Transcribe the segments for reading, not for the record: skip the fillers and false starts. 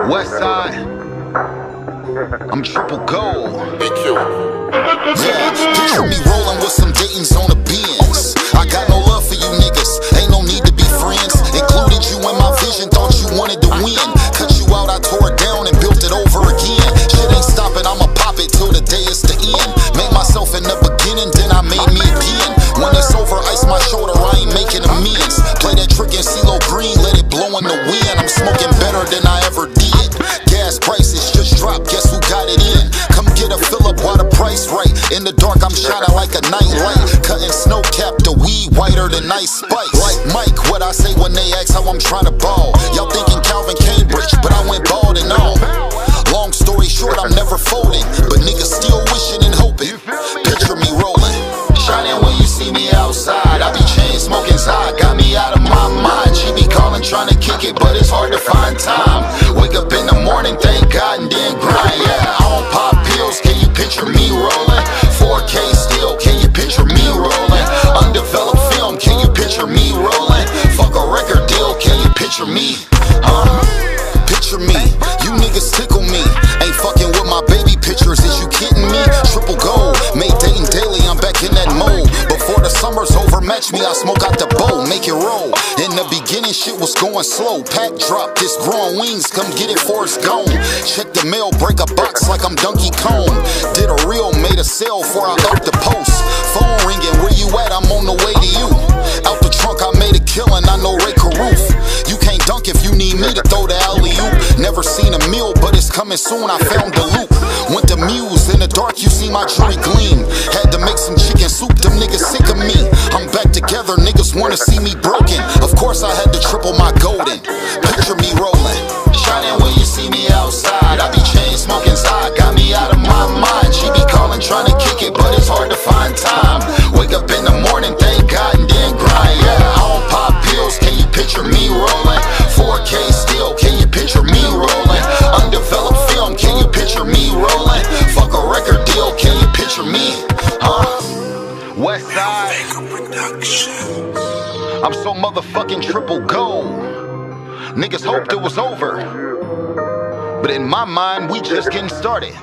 West side, I'm triple gold. Yeah, picture me rolling with some Dayton's on the Benz. I got no love for you niggas, ain't no need to be friends. Included you in my vision, thought you wanted to win. Cut you out, I tore it down and built it over again. Shit ain't stopping, I'ma pop it till the day is the end. Made myself in the beginning, then I made me again. When it's over, ice my shoulder, I ain't making amends. Play that trick in CeeLo Green, let it blow in the wind. I'm smoking better than I ever did. Gas prices just dropped, guess who got it in? Come get a fill up while the price right. In the dark, I'm shining like a night light. Cutting snow cap, the weed whiter than ice spice. Like Mike, what I say when they ask how I'm trying to ball. Y'all thinking Calvin Cambridge, but I went bald and all. Long story short, I'm never folding, but niggas still wishing and hoping. Picture me rolling, shining when you see me outside. I be chain smoking high, got me out of my mind. She be calling, trying to kick it, but it's hard to find time. Wake up in the morning, thank God, and then grind. Yeah, I don't pop pills, can you picture me rolling? 4K still, can you picture me rolling? Undeveloped film, can you picture me rolling? Fuck a record deal, can you picture me? Picture me, you niggas tickle me. Ain't fucking with my baby pictures, is you kidding me? Triple gold, made Dayton daily, I'm back in that mode. Before the summer's over, match me, I smoke out the bowl, make it roll. In the beginning, shit was going slow. Pack drop, this growing wings, come get it before it's gone. Check the mail, break a box like I'm Donkey Kong. Did a reel, made a sale before I up the post. Phone ringing, where you at? I'm on the way to you. Out the trunk, I made a killing, I know Ray coming soon, I found the loop. Went to Muse, in the dark you see my jewelry gleam. Had to make some chicken soup, them niggas sick of me. I'm back together, niggas wanna see me broken. Of course I had to triple my golden. Picture me rolling, shining when you see me outside. I be chain smoking side, got me out of my mind. She be calling, trying to kick it, but it's hard to find time. Wake up in the morning, thank God, and then grind. Yeah, I don't pop pills, can you picture me rolling? 4K still, can you picture me rolling? Undeveloped film, can you picture me rolling? Fuck a record deal, can you picture me? West Side, I'm so motherfucking triple gold. Niggas hoped it was over, but in my mind, we just getting started.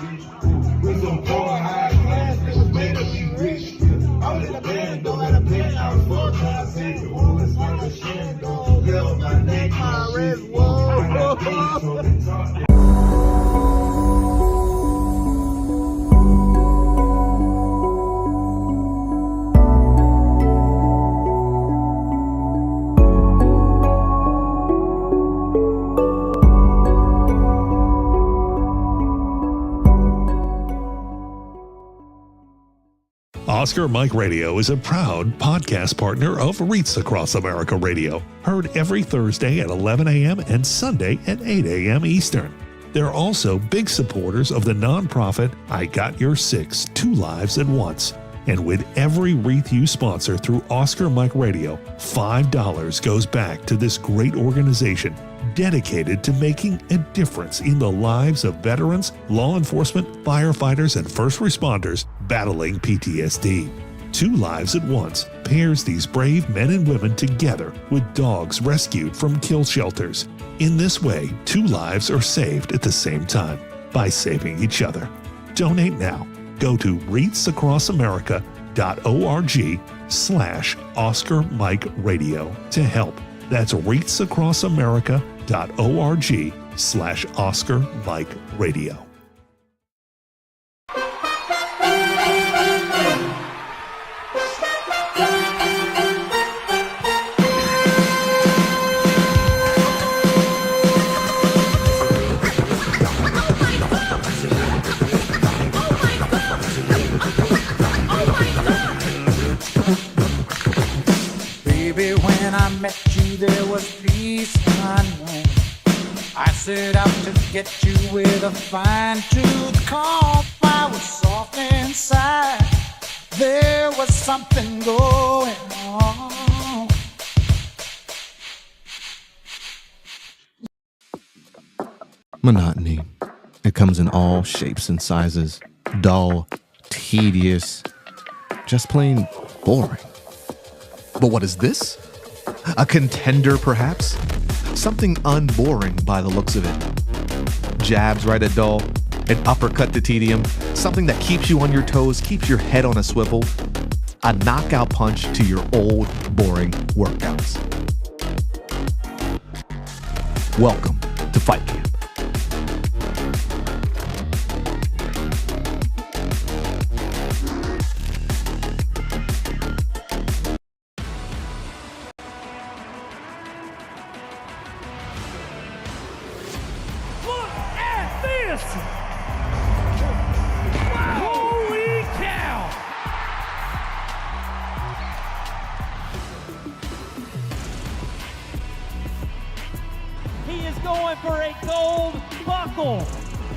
Oscar Mike Radio is a proud podcast partner of Wreaths Across America Radio, heard every Thursday at 11 a.m. and Sunday at 8 a.m. Eastern. They're also big supporters of the nonprofit I Got Your Six, 2 Lives at Once. And with every Wreath you sponsor through Oscar Mike Radio, $5 goes back to this great organization dedicated to making a difference in the lives of veterans, law enforcement, firefighters, and first responders battling PTSD. 2 Lives at Once pairs these brave men and women together with dogs rescued from kill shelters. In this way, 2 lives are saved at the same time by saving each other. Donate now. Go to wreathsacrossamerica.org/Oscar Mike Radio to help. That's wreathsacrossamerica.org/Oscar Mike Radio. There was peace unknown. I set out to get you with a fine-tooth comb. I was soft inside. There was something going on. Monotony. It comes in all shapes and sizes. Dull, tedious, just plain boring. But what is this? A contender, perhaps? Something unboring by the looks of it. Jabs right at dull, an uppercut to tedium, something that keeps you on your toes, keeps your head on a swivel, a knockout punch to your old, boring workouts. Welcome to Fight Camp. Holy cow! He is going for a gold buckle.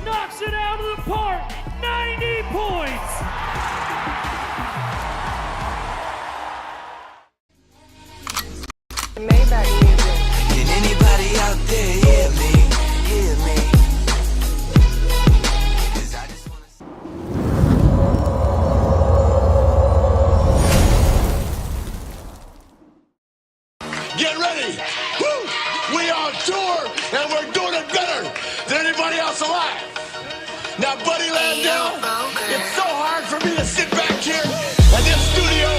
Knocks it out of the park. 90 points. Maybach music. Can anybody out there hear me? Hear me? Get ready! Woo! We are on tour, and we're doing it better than anybody else alive. Now, Buddy Landell, it's so hard for me to sit back here in this studio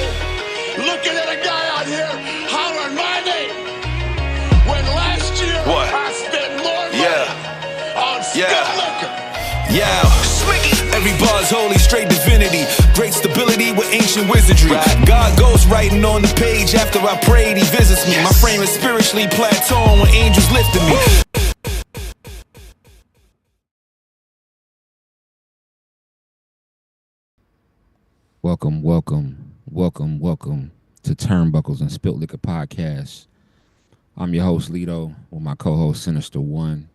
looking at a guy out here hollering my name when last year I spent more money on spilled liquor. Yeah, every bar's holy, straight divinity. Great stability with ancient wizardry. God goes writing on the page after I prayed, he visits me. My frame is spiritually plateauing when angels lifted me. Welcome to Turnbuckles and Spilt Liquor Podcast. I'm your host, Lito, with my co-host, Sinista1.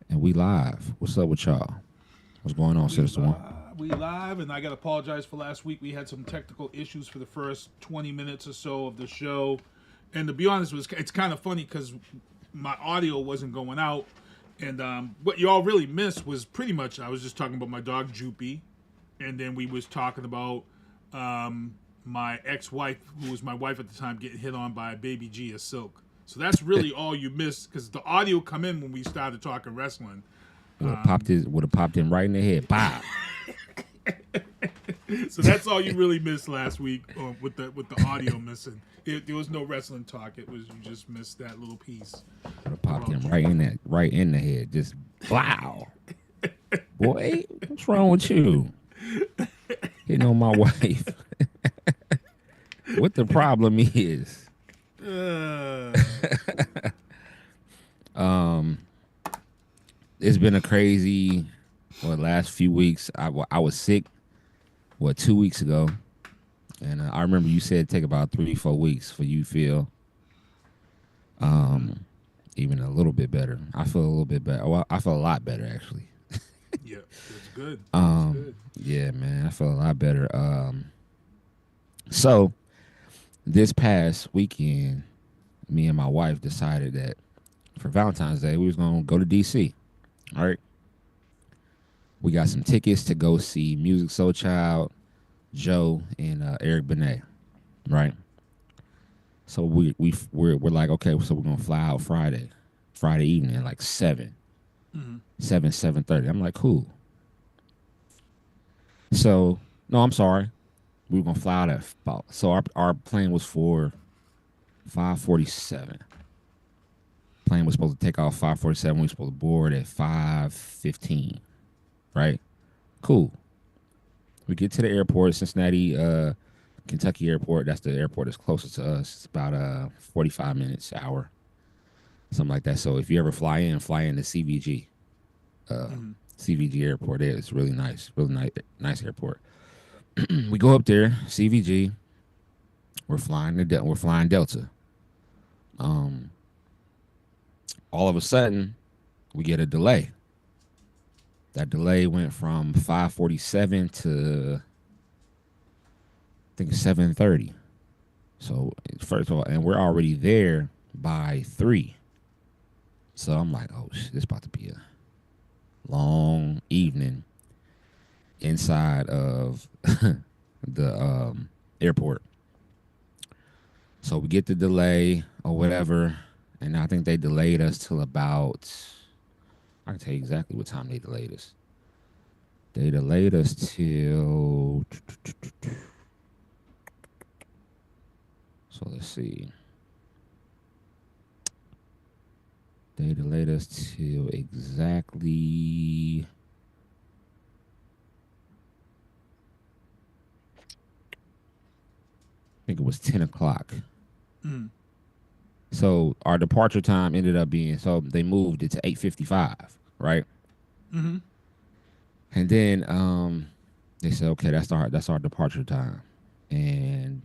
And we live. What's up with y'all? What's going on, Sinista1? We live, and I got to apologize for last week. We had some technical issues for the first 20 minutes or so of the show. And to be honest, it's kind of funny because my audio wasn't going out. And what you all really missed was pretty much, I was just talking about my dog, Joopy. And then we was talking about my ex-wife, who was my wife at the time, getting hit on by a baby G of Silk. So that's really all you missed, because the audio come in when we started talking wrestling. Would have popped in right in the head. Bow. So that's all you really missed last week with the audio missing. There was no wrestling talk. It was, you just missed that little piece. Would have popped in right in the head. Just wow. Boy, what's wrong with you? Hitting on my wife. What the problem is? It's been a crazy last few weeks. I was sick 2 weeks ago, and I remember you said take about 3-4 weeks for you to feel even a little bit better. I feel a little bit better. Well, I feel a lot better actually. Yeah, that's good. That's good. Yeah, man, I feel a lot better. So this past weekend, me and my wife decided that for Valentine's Day, we was going to go to DC. All right. We got some tickets to go see Music Soul Child, Joe, and Eric Benet. Right. So we're like, okay, so we're going to fly out Friday evening, like 7. 7:30. I'm like, cool. So, no, I'm sorry. We were going to fly out at about, so our plane was for 5:47. Plane was supposed to take off 5:47. We were supposed to board at 5:15. Right? Cool. We get to the airport, Cincinnati, Kentucky airport. That's the airport that's closest to us. It's about 45 minutes, hour, something like that. So if you ever fly in to CVG. CVG airport. It's really nice nice airport. We go up there, CVG. We're flying Delta. All of a sudden, we get a delay. That delay went from 5:47 to I think 7:30. So first of all, and we're already there by 3. So I'm like, oh shit, this about to be a long evening inside of the airport. So we get the delay or whatever, and I think they delayed us till about, I can tell you exactly what time they delayed us. They delayed us till, so let's see. They delayed us till exactly, I think it was 10 o'clock. So our departure time ended up being, so they moved it to 8:55, right? Mm-hmm. And then they said, okay, that's our departure time. And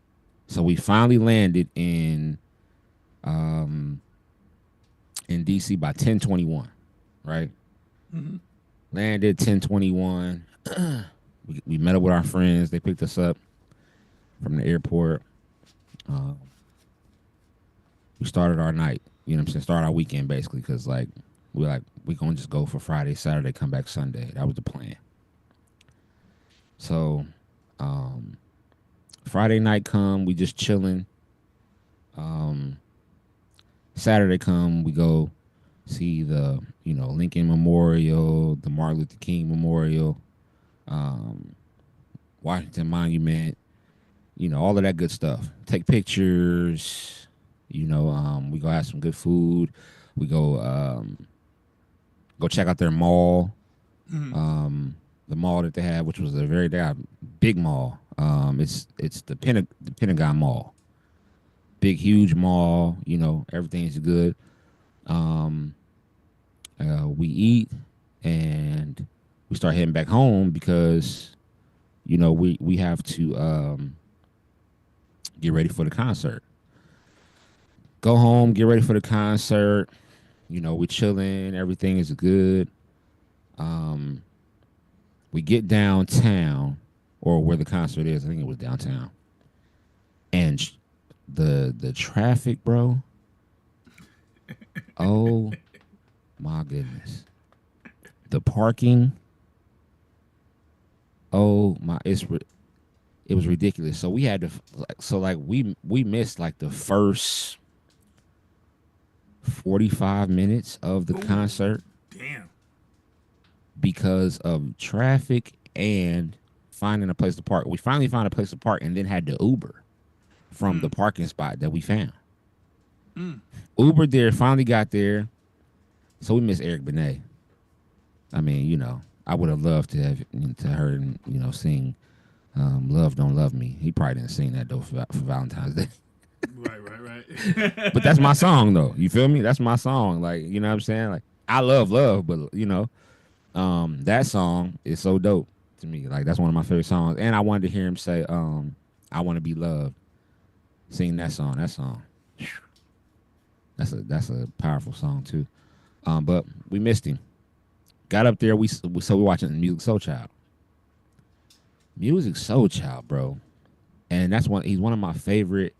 so we finally landed in DC by 10:21, right? Mm-hmm. Landed 10:21. We met up with our friends. They picked us up from the airport. We started our night, you know what I'm saying? Started our weekend basically, because we're gonna just go for Friday, Saturday, come back Sunday. That was the plan. So Friday night come, we just chilling. Saturday come, we go see the, Lincoln Memorial, the Martin Luther King Memorial, Washington Monument, all of that good stuff. Take pictures, we go have some good food. We go check out their mall, the mall that they have, which was they got a big mall. It's the Pentagon Mall. Big, huge mall, everything's good. We eat and we start heading back home because we have to get ready for the concert. Go home, get ready for the concert. We chilling, everything is good. We get downtown, or where the concert is. I think it was downtown. And the traffic, bro. Oh my goodness. The parking. Oh my, it was ridiculous. So we had to, we missed like the first 45 minutes of the concert. Damn. Because of traffic and finding a place to park. We finally found a place to park and then had to Uber from the parking spot that we found. Uber there, finally got there. So we missed Eric Benet. I mean, I would have loved to have heard him, sing Love Don't Love Me. He probably didn't sing that though for Valentine's Day. Right. But that's my song though. You feel me? That's my song. Like, you know what I'm saying? Like, I love, but that song is so dope to me. Like, that's one of my favorite songs. And I wanted to hear him say, I want to be loved. Sing that song. That's a powerful song too. But we missed him. Got up there, so we're watching Music Soul Child. Music Soul Child, bro. And he's one of my favorite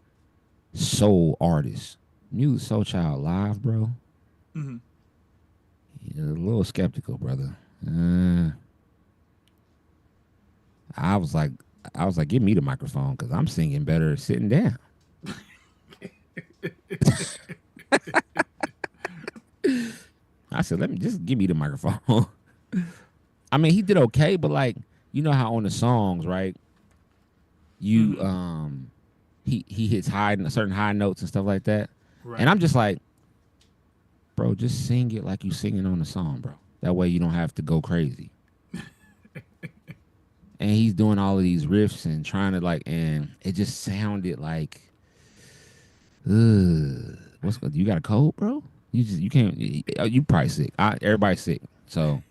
soul artists. Music Soul Child live, bro. Mm-hmm. You're a little skeptical, brother. I was like, give me the microphone because I'm singing better sitting down. I said, let me just give me the microphone. I mean, he did okay, but like, you know how on the songs, right? You he hits certain high notes and stuff like that. Right. And I'm just like, bro, just sing it like you singing on the song, bro. That way you don't have to go crazy. And he's doing all of these riffs and trying to and it just sounded like, what's good? You got a cold, bro? You can't. You probably sick. Everybody's sick, so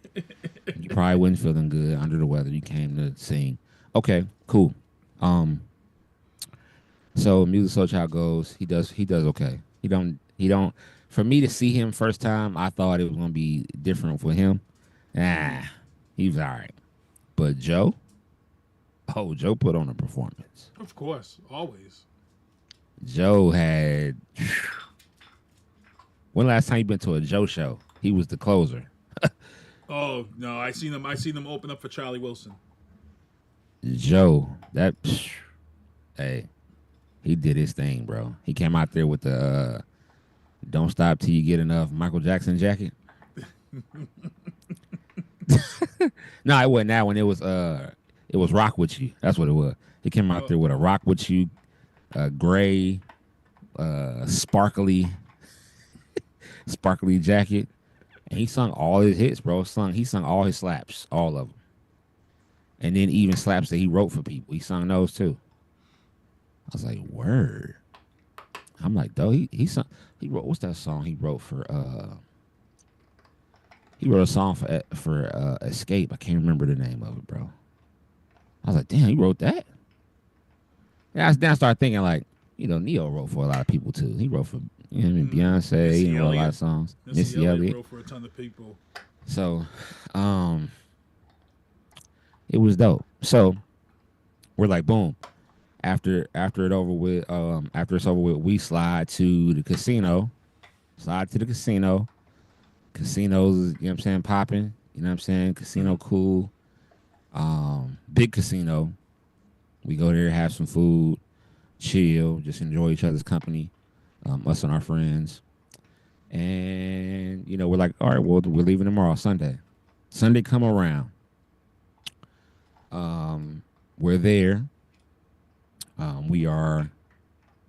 you probably wasn't feeling good, under the weather. You came to sing. Okay, cool. So Music Soul Child goes. He does okay. He don't. For me to see him first time, I thought it was gonna be different for him. He was all right. But Joe put on a performance. Of course, always. Joe had. When last time you been to a Joe show? He was the closer. Oh no, I seen them open up for Charlie Wilson. Joe, hey, he did his thing, bro. He came out there with the "Don't Stop Till You Get Enough" Michael Jackson jacket. No, it wasn't that one. It was "Rock With You." That's what it was. He came out there with a "Rock With You," gray, sparkly jacket, and he sung all his hits, bro. He sung all his slaps, all of them, and then even slaps that he wrote for people. He sung those too. I was like, word. I'm like, though he wrote, what's that song he wrote for? He wrote a song for Escape. I can't remember the name of it, bro. I was like, damn, he wrote that. Yeah, then I started thinking like, Neo wrote for a lot of people too. He wrote for Beyonce. He wrote a lot of songs. Missy Elliott wrote for a ton of people. So, it was dope. So, we're like, boom. After it's over with, we slide to the casino. Casino's, popping. Casino cool. Big casino. We go there, have some food, chill, just enjoy each other's company, us and our friends. And, we're like, all right, well, we're leaving tomorrow, Sunday. Sunday come around. We're there. We are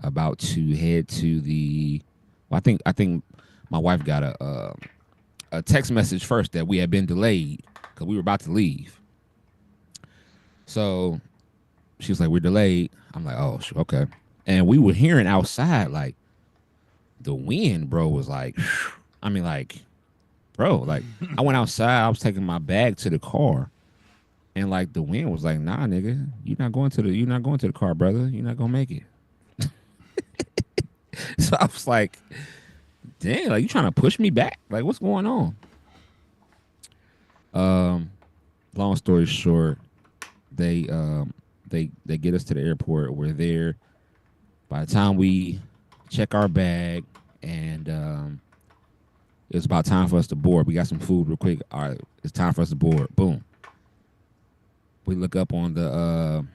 about to head to the. Well, I think my wife got a text message first that we had been delayed because we were about to leave. So she was like, "We're delayed." I'm like, "Oh, okay." And we were hearing outside like the wind, bro, was like, I mean, like, bro, like I went outside. I was taking my bag to the car, And like the wind was like, nah, nigga, you're not going to the car, brother. You're not gonna make it. So I was like, damn, like you trying to push me back? Like, what's going on? Long story short, they get us to the airport. We're there. By the time we check our bag and it was about time for us to board. We got some food real quick. All right, it's time for us to board. Boom. We look up on the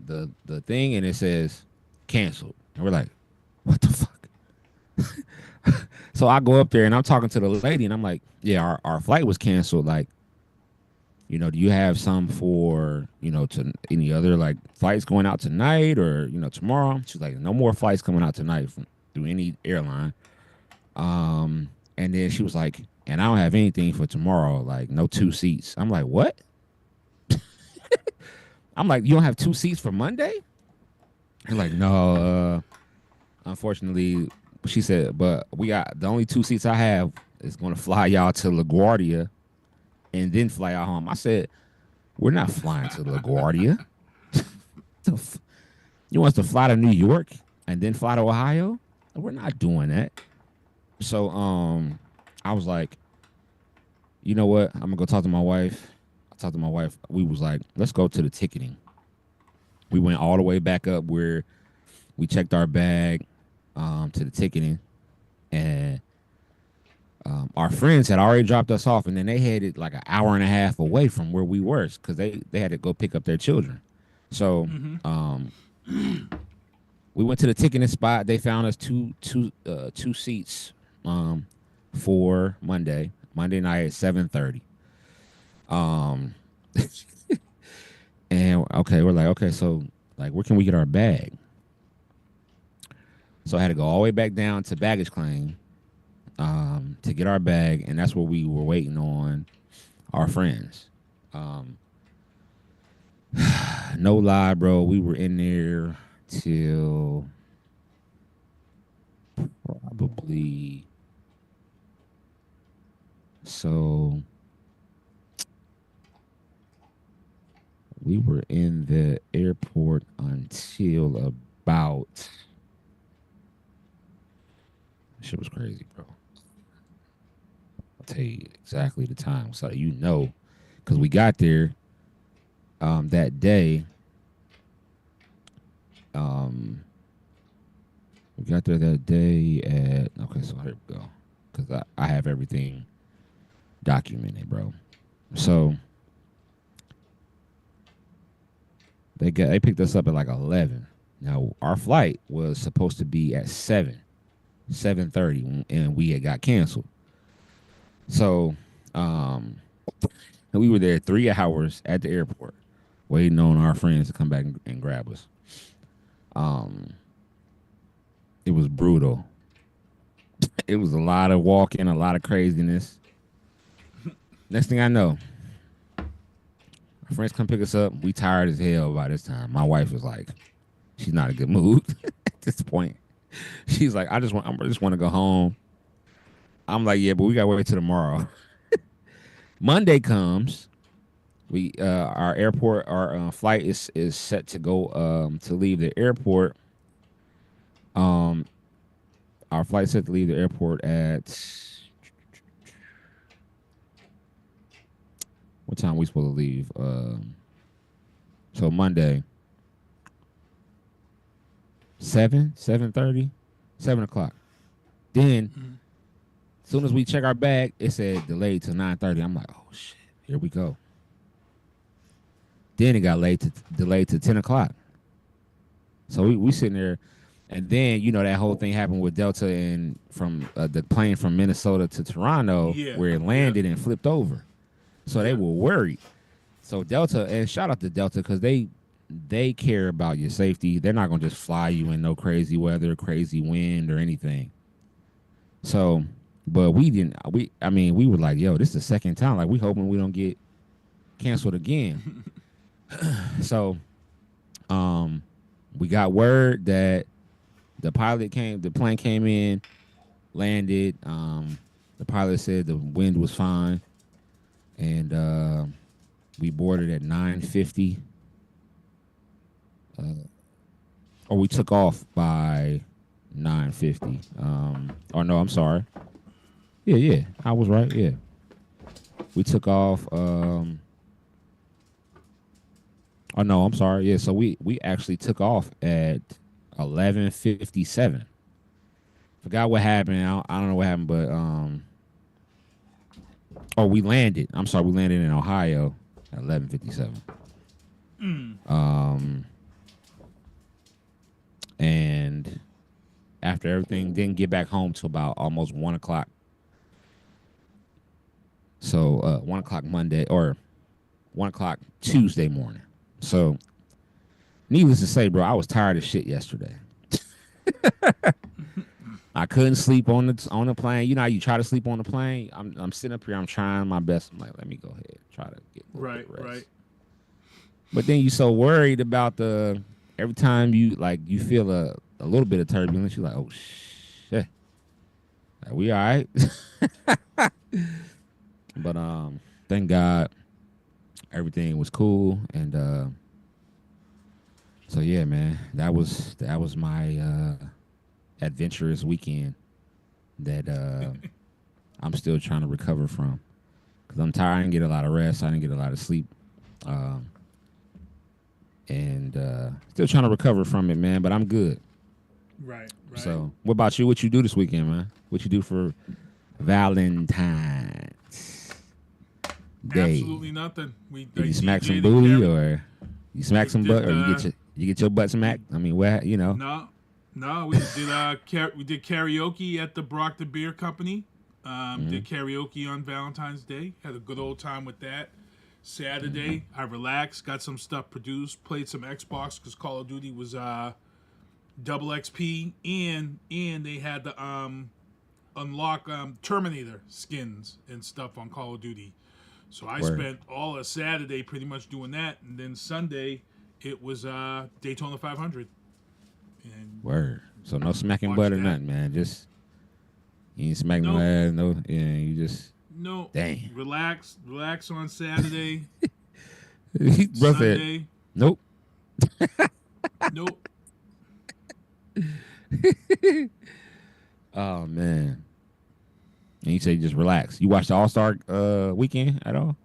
the thing and it says canceled. And we're like, what the fuck? So I go up there and I'm talking to the lady and I'm like, yeah, our flight was canceled. Like, you know, do you have some for, you know, to any other like flights going out tonight or, you know, tomorrow? She's like, no more flights coming out tonight through any airline. And then she was like, and I don't have anything for tomorrow, like no 2 seats. I'm like, what? I'm like, you don't have 2 seats for Monday? And like, no, unfortunately, she said, but we got the only 2 seats I have is going to fly y'all to LaGuardia and then fly out home. I said, we're not flying to LaGuardia. You want us to fly to New York and then fly to Ohio? We're not doing that. So I was like, you know what? I'm gonna go talk to my wife. I talked to my wife. We was like, let's go to the ticketing. We went all the way back up where we checked our bag to the ticketing, and our friends had already dropped us off, and then they headed like an hour and a half away from where we were because they had to go pick up their children. So we went to the ticketing spot. They found us two seats for Monday night at 7:30. And okay, we're like, okay, so like where can we get our bag? So I had to go all the way back down to baggage claim to get our bag, and that's where we were waiting on our friends. No lie, bro, we were in there till probably so we were in the airport until about shit was crazy, bro. I'll tell you exactly the time so you know, because we got there that day. We got there that day at okay, so here we go, because I have everything documented, bro. So they picked us up at like 11. Now our flight was supposed to be at 7:30, and we had got canceled. So we were there 3 hours at the airport waiting on our friends to come back and grab us. It was brutal. It was a lot of walking, a lot of craziness. Next thing I know, our friends come pick us up. We tired as hell by this time. My wife was like, she's not in a good mood at this point. She's like, I just want to go home. I'm like, yeah, but we got to wait till tomorrow. Monday comes. Our flight is set to go to leave the airport. Our flight set to leave the airport at what time are we supposed to leave? So Monday, 7:30, 7 o'clock. Then, as soon as we check our bag, it said delayed to 9:30. I'm like, oh shit, here we go. Then it got delayed to 10 o'clock. So we sitting there, and then you know that whole thing happened with Delta and from the plane from Minnesota to Toronto, where it landed and flipped over. So they were worried. So Delta, and shout out to Delta, because they care about your safety. They're not gonna just fly you in no crazy weather, crazy wind, or anything. So, but we didn't. We were like, yo, this is the second time. Like, we hoping we don't get canceled again. So, we got word that the plane came in, landed. The pilot said the wind was fine, and We boarded at 9:50. Or we took off by 9:50. Or no, I'm sorry. Yeah, I was right. Yeah, we took off. Oh no, I'm sorry. Yeah, so we actually took off at 11:57. Forgot what happened. I don't know what happened, but oh, we landed. I'm sorry, we landed in Ohio at 11:57. And after everything, didn't get back home till about almost 1 o'clock. So 1 o'clock Monday or 1 o'clock Tuesday morning. So needless to say, bro, I was tired of shit yesterday. I couldn't sleep on the plane. You know how you try to sleep on the plane? I'm sitting up here, I'm trying my best. I'm like, let me go ahead, try to get a little bit of rest. Right. But then you're so worried about every time you feel a little bit of turbulence, you're like, oh shit. Are we all right? But thank God everything was cool, and so yeah, man, that was my adventurous weekend that I'm still trying to recover from, because I'm tired. I didn't get a lot of rest. I didn't get a lot of sleep. And still trying to recover from it, man, but I'm good. Right. So what about you? What you do this weekend, man? What you do for Valentine's Day? Absolutely nothing. Did you smack some booty, or you smack some butt, or you get your butt smacked? I mean, what, you know? No, we did karaoke at the Brockton Beer Company. Did karaoke on Valentine's Day. Had a good old time with that. Saturday, I relaxed, got some stuff produced, played some Xbox because Call of Duty was double XP, and they had the unlock Terminator skins and stuff on Call of Duty. So I spent all of Saturday pretty much doing that, and then Sunday it was Daytona 500. And Word. So no smacking butt or nothing, man. Just you ain't smacking no ass, no. Yeah, you just. No. Dang. Relax on Saturday. Bro said, nope. Nope. Oh man. And you say just relax. You watched the All-Star weekend at all?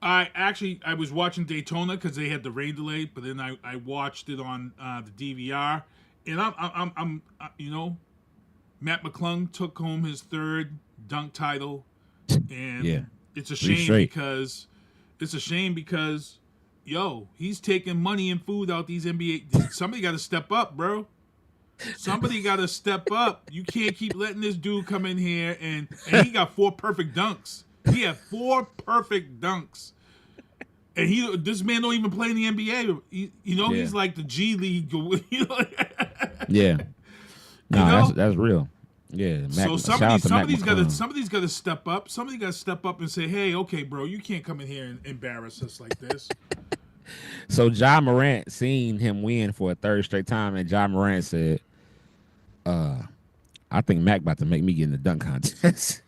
I was watching Daytona because they had the rain delay, but then I watched it on the DVR, and I'm you know, Matt McClung took home his third dunk title. And it's a shame because he's taking money and food out these NBA. Somebody got to step up, bro. Somebody got to step up. You can't keep letting this dude come in here and he got 4 perfect dunks. He had 4 perfect dunks. And this man don't even play in the NBA. He's like the G League. Yeah. No, that's real. Yeah. So somebody's got to step up. Somebody got to step up and say, "Hey, okay, bro, you can't come in here and embarrass us like this." So Ja Morant seen him win for a third straight time, and Ja Morant said, "I think Mac about to make me get in the dunk contest."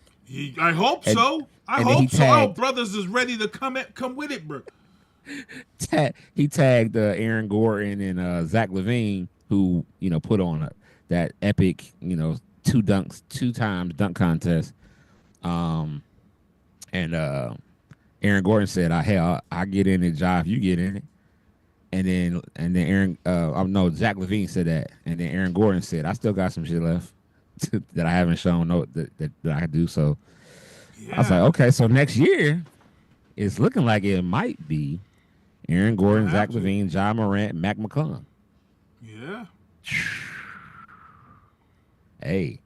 I hope so. I hope so. Our brothers is ready to come with it, bro. He tagged Aaron Gordon and Zach LaVine, who put on that epic 2 times dunk contest. And Aaron Gordon said, I get in it, Ja, if you get in it. And then Aaron Zach LaVine said that. And then Aaron Gordon said, I still got some shit left that I haven't shown that I can do. So I was like, okay, so next year it's looking like it might be Aaron Gordon, Zach LaVine, Ja Morant, Mac McClung. Yeah. Hey,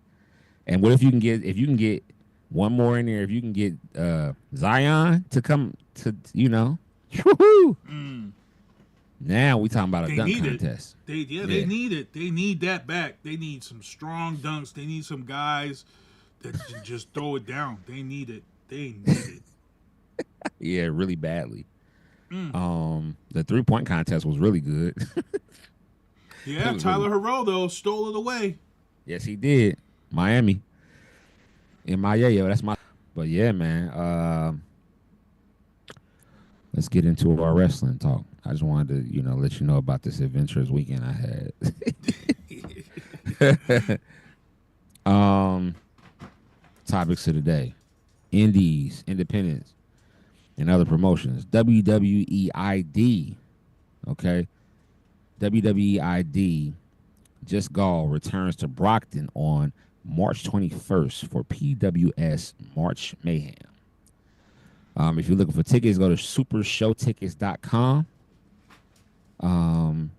and what if you can get one more in there? If you can get Zion to come to, woo-hoo. Now we talking about a dunk contest. They need it. They need that back. They need some strong dunks. They need some guys that can just throw it down. They need it. Yeah, really badly. The 3-point contest was really good. Yeah, Tyler Herro though stole it away. Yes, he did. Miami. In my that's my. But yeah, man. let's get into our wrestling talk. I just wanted to, let you know about this adventurous weekend I had. Topics of the day: indies, independents, and other promotions. WWEID. Okay. WWEID Just Gall returns to Brockton on March 21st for PWS March Mayhem. If you're looking for tickets, go to supershowtickets.com.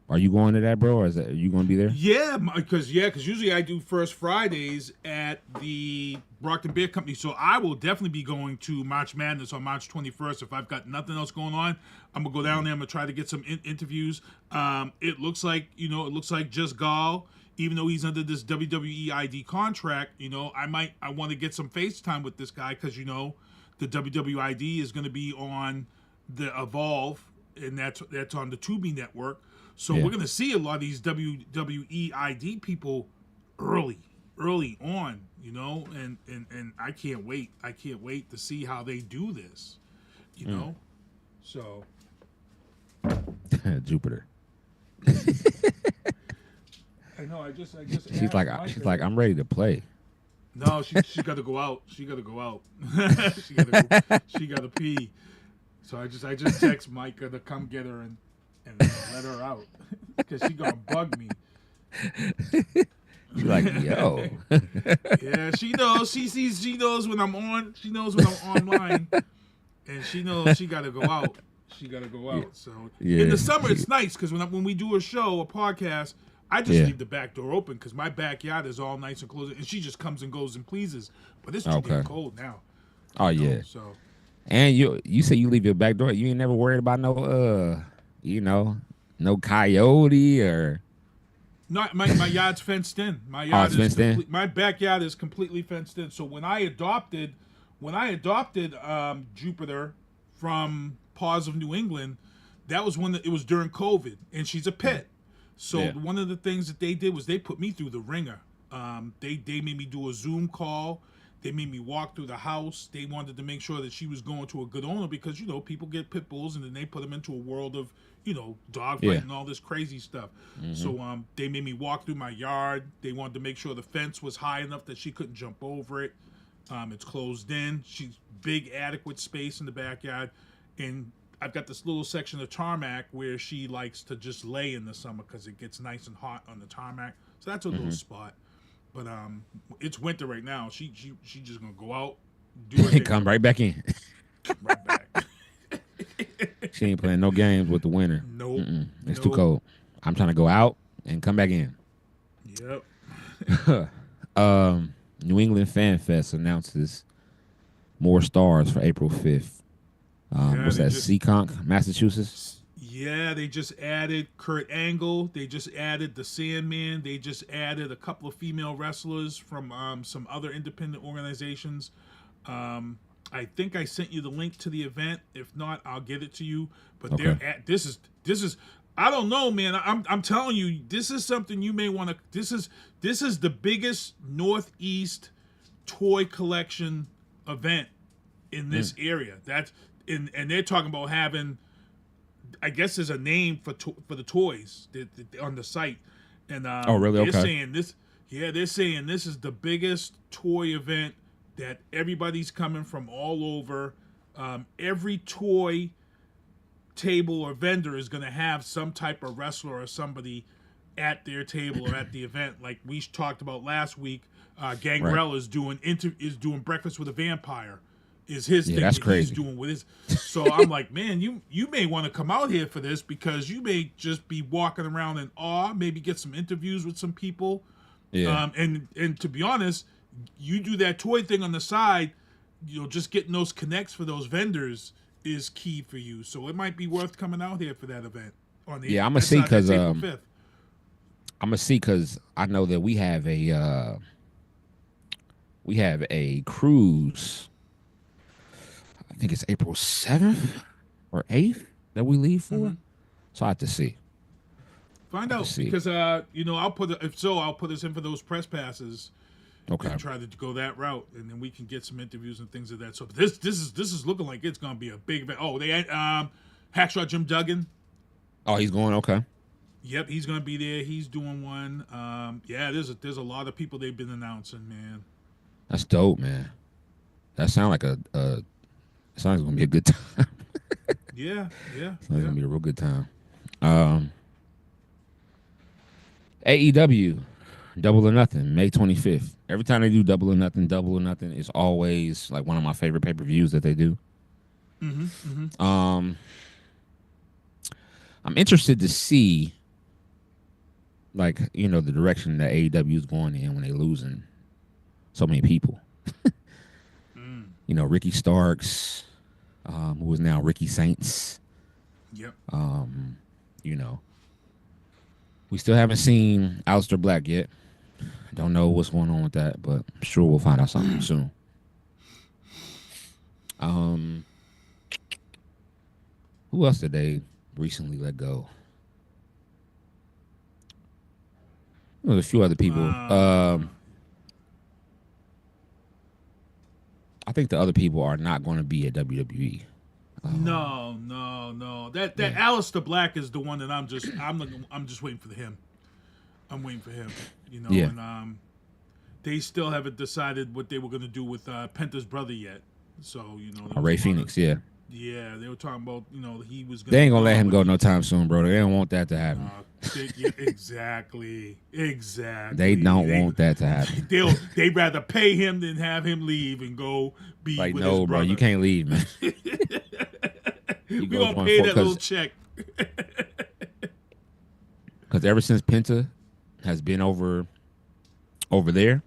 Are you going to that, bro? Or are you going to be there? Yeah, because usually I do first Fridays at the Brockton Beer Company, so I will definitely be going to March Madness on March 21st. If I've got nothing else going on, I'm gonna go down there. I'm gonna try to get some interviews. It looks like Just Gall, even though he's under this WWE ID contract, I want to get some FaceTime with this guy because the WWE ID is going to be on the Evolve, and that's on the Tubi network. So we're going to see a lot of these WWE ID people early on, and I can't wait. I can't wait to see how they do this, So Jupiter. I know. I just. She's like, I'm ready to play. No, she got to go out. She got to go out. She got to pee. So I just text Micah to come get her and let her out because she gonna bug me. She's like, yo. Yeah, she knows. She knows when I'm on. She knows when I'm online, and she knows she gotta go out. She gotta go out. So in the summer it's nice because when we do a podcast, I just leave the back door open because my backyard is all nice and closed, and she just comes and goes and pleases. But it's too damn cold now. Oh yeah. So. And you say you leave your back door. You ain't never worried about no no coyote or. Not my yard's fenced in. My yard is fenced in. My backyard is completely fenced in. So when I adopted Jupiter from Paws of New England, that was it was during COVID, and she's a pet. So one of the things that they did was they put me through the ringer. They made me do a Zoom call. They made me walk through the house. They wanted to make sure that she was going to a good owner because, people get pit bulls and then they put them into a world of, dog fight and all this crazy stuff. Mm-hmm. So they made me walk through my yard. They wanted to make sure the fence was high enough that she couldn't jump over it. It's closed in. She's big, adequate space in the backyard. And I've got this little section of tarmac where she likes to just lay in the summer because it gets nice and hot on the tarmac. So that's a little spot. But it's winter right now. She just gonna go out, do her thing. Come right back in. Come right back. She ain't playing no games with the winter. Nope. It's too cold. I'm trying to go out and come back in. Yep. New England Fan Fest announces more stars for April 5th. What's that? Seekonk, Massachusetts. Yeah, they just added Kurt Angle. They just added the Sandman. They just added a couple of female wrestlers from some other independent organizations. I think I sent you the link to the event. If not, I'll get it to you. But they're at this is I don't know, man. I'm telling you, this is something you may want to. This is the biggest Northeast toy collection event in this area. And they're talking about having. I guess there's a name for the toys on the site, and oh really? They're saying this. Yeah, they're saying this is the biggest toy event that everybody's coming from all over. Every toy table or vendor is going to have some type of wrestler or somebody at their table or at the event. Like we talked about last week, Gangrel is doing Breakfast with a Vampire. Is his thing that's that crazy. He's doing with his. So I'm like, man, you may want to come out here for this because you may just be walking around in awe. Maybe get some interviews with some people. Yeah. And to be honest, you do that toy thing on the side. Just getting those connects for those vendors is key for you. So it might be worth coming out here for that event. I'm gonna see because I know that we have a cruise. I think it's April 7th or 8th that we leave for. Mm-hmm. So I have to see. Find out because I'll put us in for those press passes, Okay. And try to go that route, and then we can get some interviews and things of that. So this is looking like it's gonna be a big event. Oh, they Hacksaw Jim Duggan. Oh, he's going. Okay. Yep, he's gonna be there. He's doing one. Yeah, there's a lot of people they've been announcing, man. That's dope, man. That sounds like it sounds gonna be a good time. Yeah. It's gonna be a real good time. AEW, Double or Nothing, May 25th. Every time they do Double or Nothing is always like one of my favorite pay-per-views that they do. I'm interested to see, like, you know, the direction that AEW is going in when they're losing so many people. You know, Ricky Starks, who is now Ricky Saints. Yep. You know, we still haven't seen Aleister Black yet. Don't know what's going on with that, but I'm sure we'll find out something soon. Who else did they recently let go? There was a few other people. I think the other people are not going to be at WWE. No. That Aleister Black is the one that I'm just waiting for him. I'm waiting for him. You know, Yeah. And they still haven't decided what they were going to do with Penta's brother yet. So, you know, Ray Phoenix, yeah. Yeah, they were talking about, you know, he was going. They ain't gonna let him go no time soon, bro. They don't want that to happen. Exactly. They don't want that to happen. They'd rather pay him than have him leave and go be Like, with no, his bro, brother. you can't leave, man. We're gonna pay that little check. Because ever since Penta has been over there,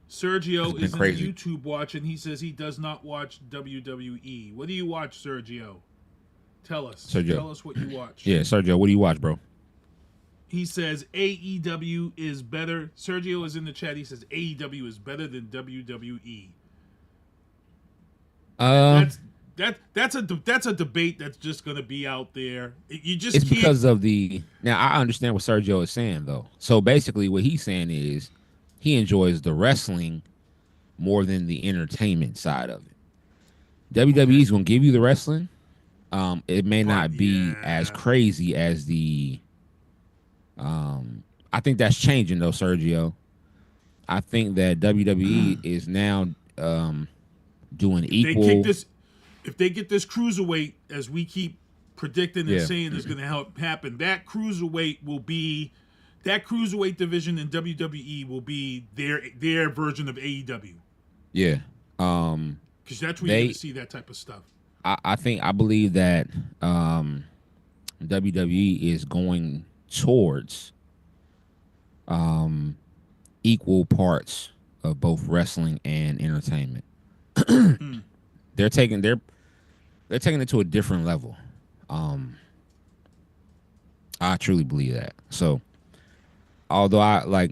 Sergio been is in crazy. YouTube watching. He says he does not watch WWE. What do you watch, Sergio? Tell us. Sergio. Tell us what you watch. yeah, Sergio, what do you watch, bro? He says AEW is better. Sergio is in the chat. He says AEW is better than WWE. That's a debate that's just gonna be out there. You just It's can't. because of the. Now I understand what Sergio is saying though. So basically, what he's saying is he enjoys the wrestling more than the entertainment side of it. WWE is gonna give you the wrestling. It may not be as crazy as the. I think that's changing though, Sergio. I think that WWE is now doing equal. If they get this cruiserweight, as we keep predicting and Yeah. saying is going to happen, that cruiserweight division in WWE will be their version of AEW. Yeah. Because that's where you're going to see that type of stuff. I believe that WWE is going towards equal parts of both wrestling and entertainment. They're taking it to a different level. I truly believe that. So, although I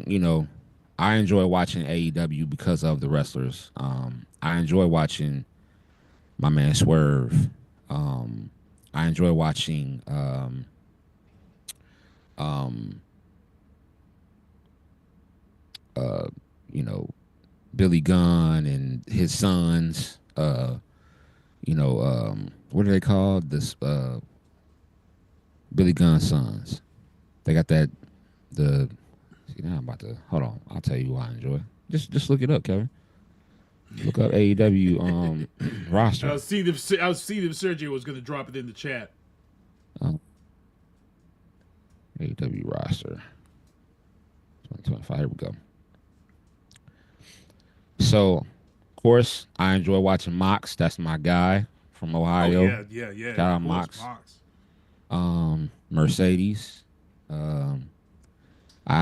enjoy watching AEW because of the wrestlers. I enjoy watching my man Swerve. I enjoy watching Billy Gunn and his sons. What are they called? Billy Gunn's sons. They got that. Now I'm about to hold on. I'll tell you why I enjoy. Just look it up, Kevin. Look up AEW roster. I'll see if Sergio was going to drop it in the chat. AEW roster 2025. Here we go. So, of course, I enjoy watching Mox. That's my guy from Ohio. Oh, yeah. Shout out Mox. Mercedes. I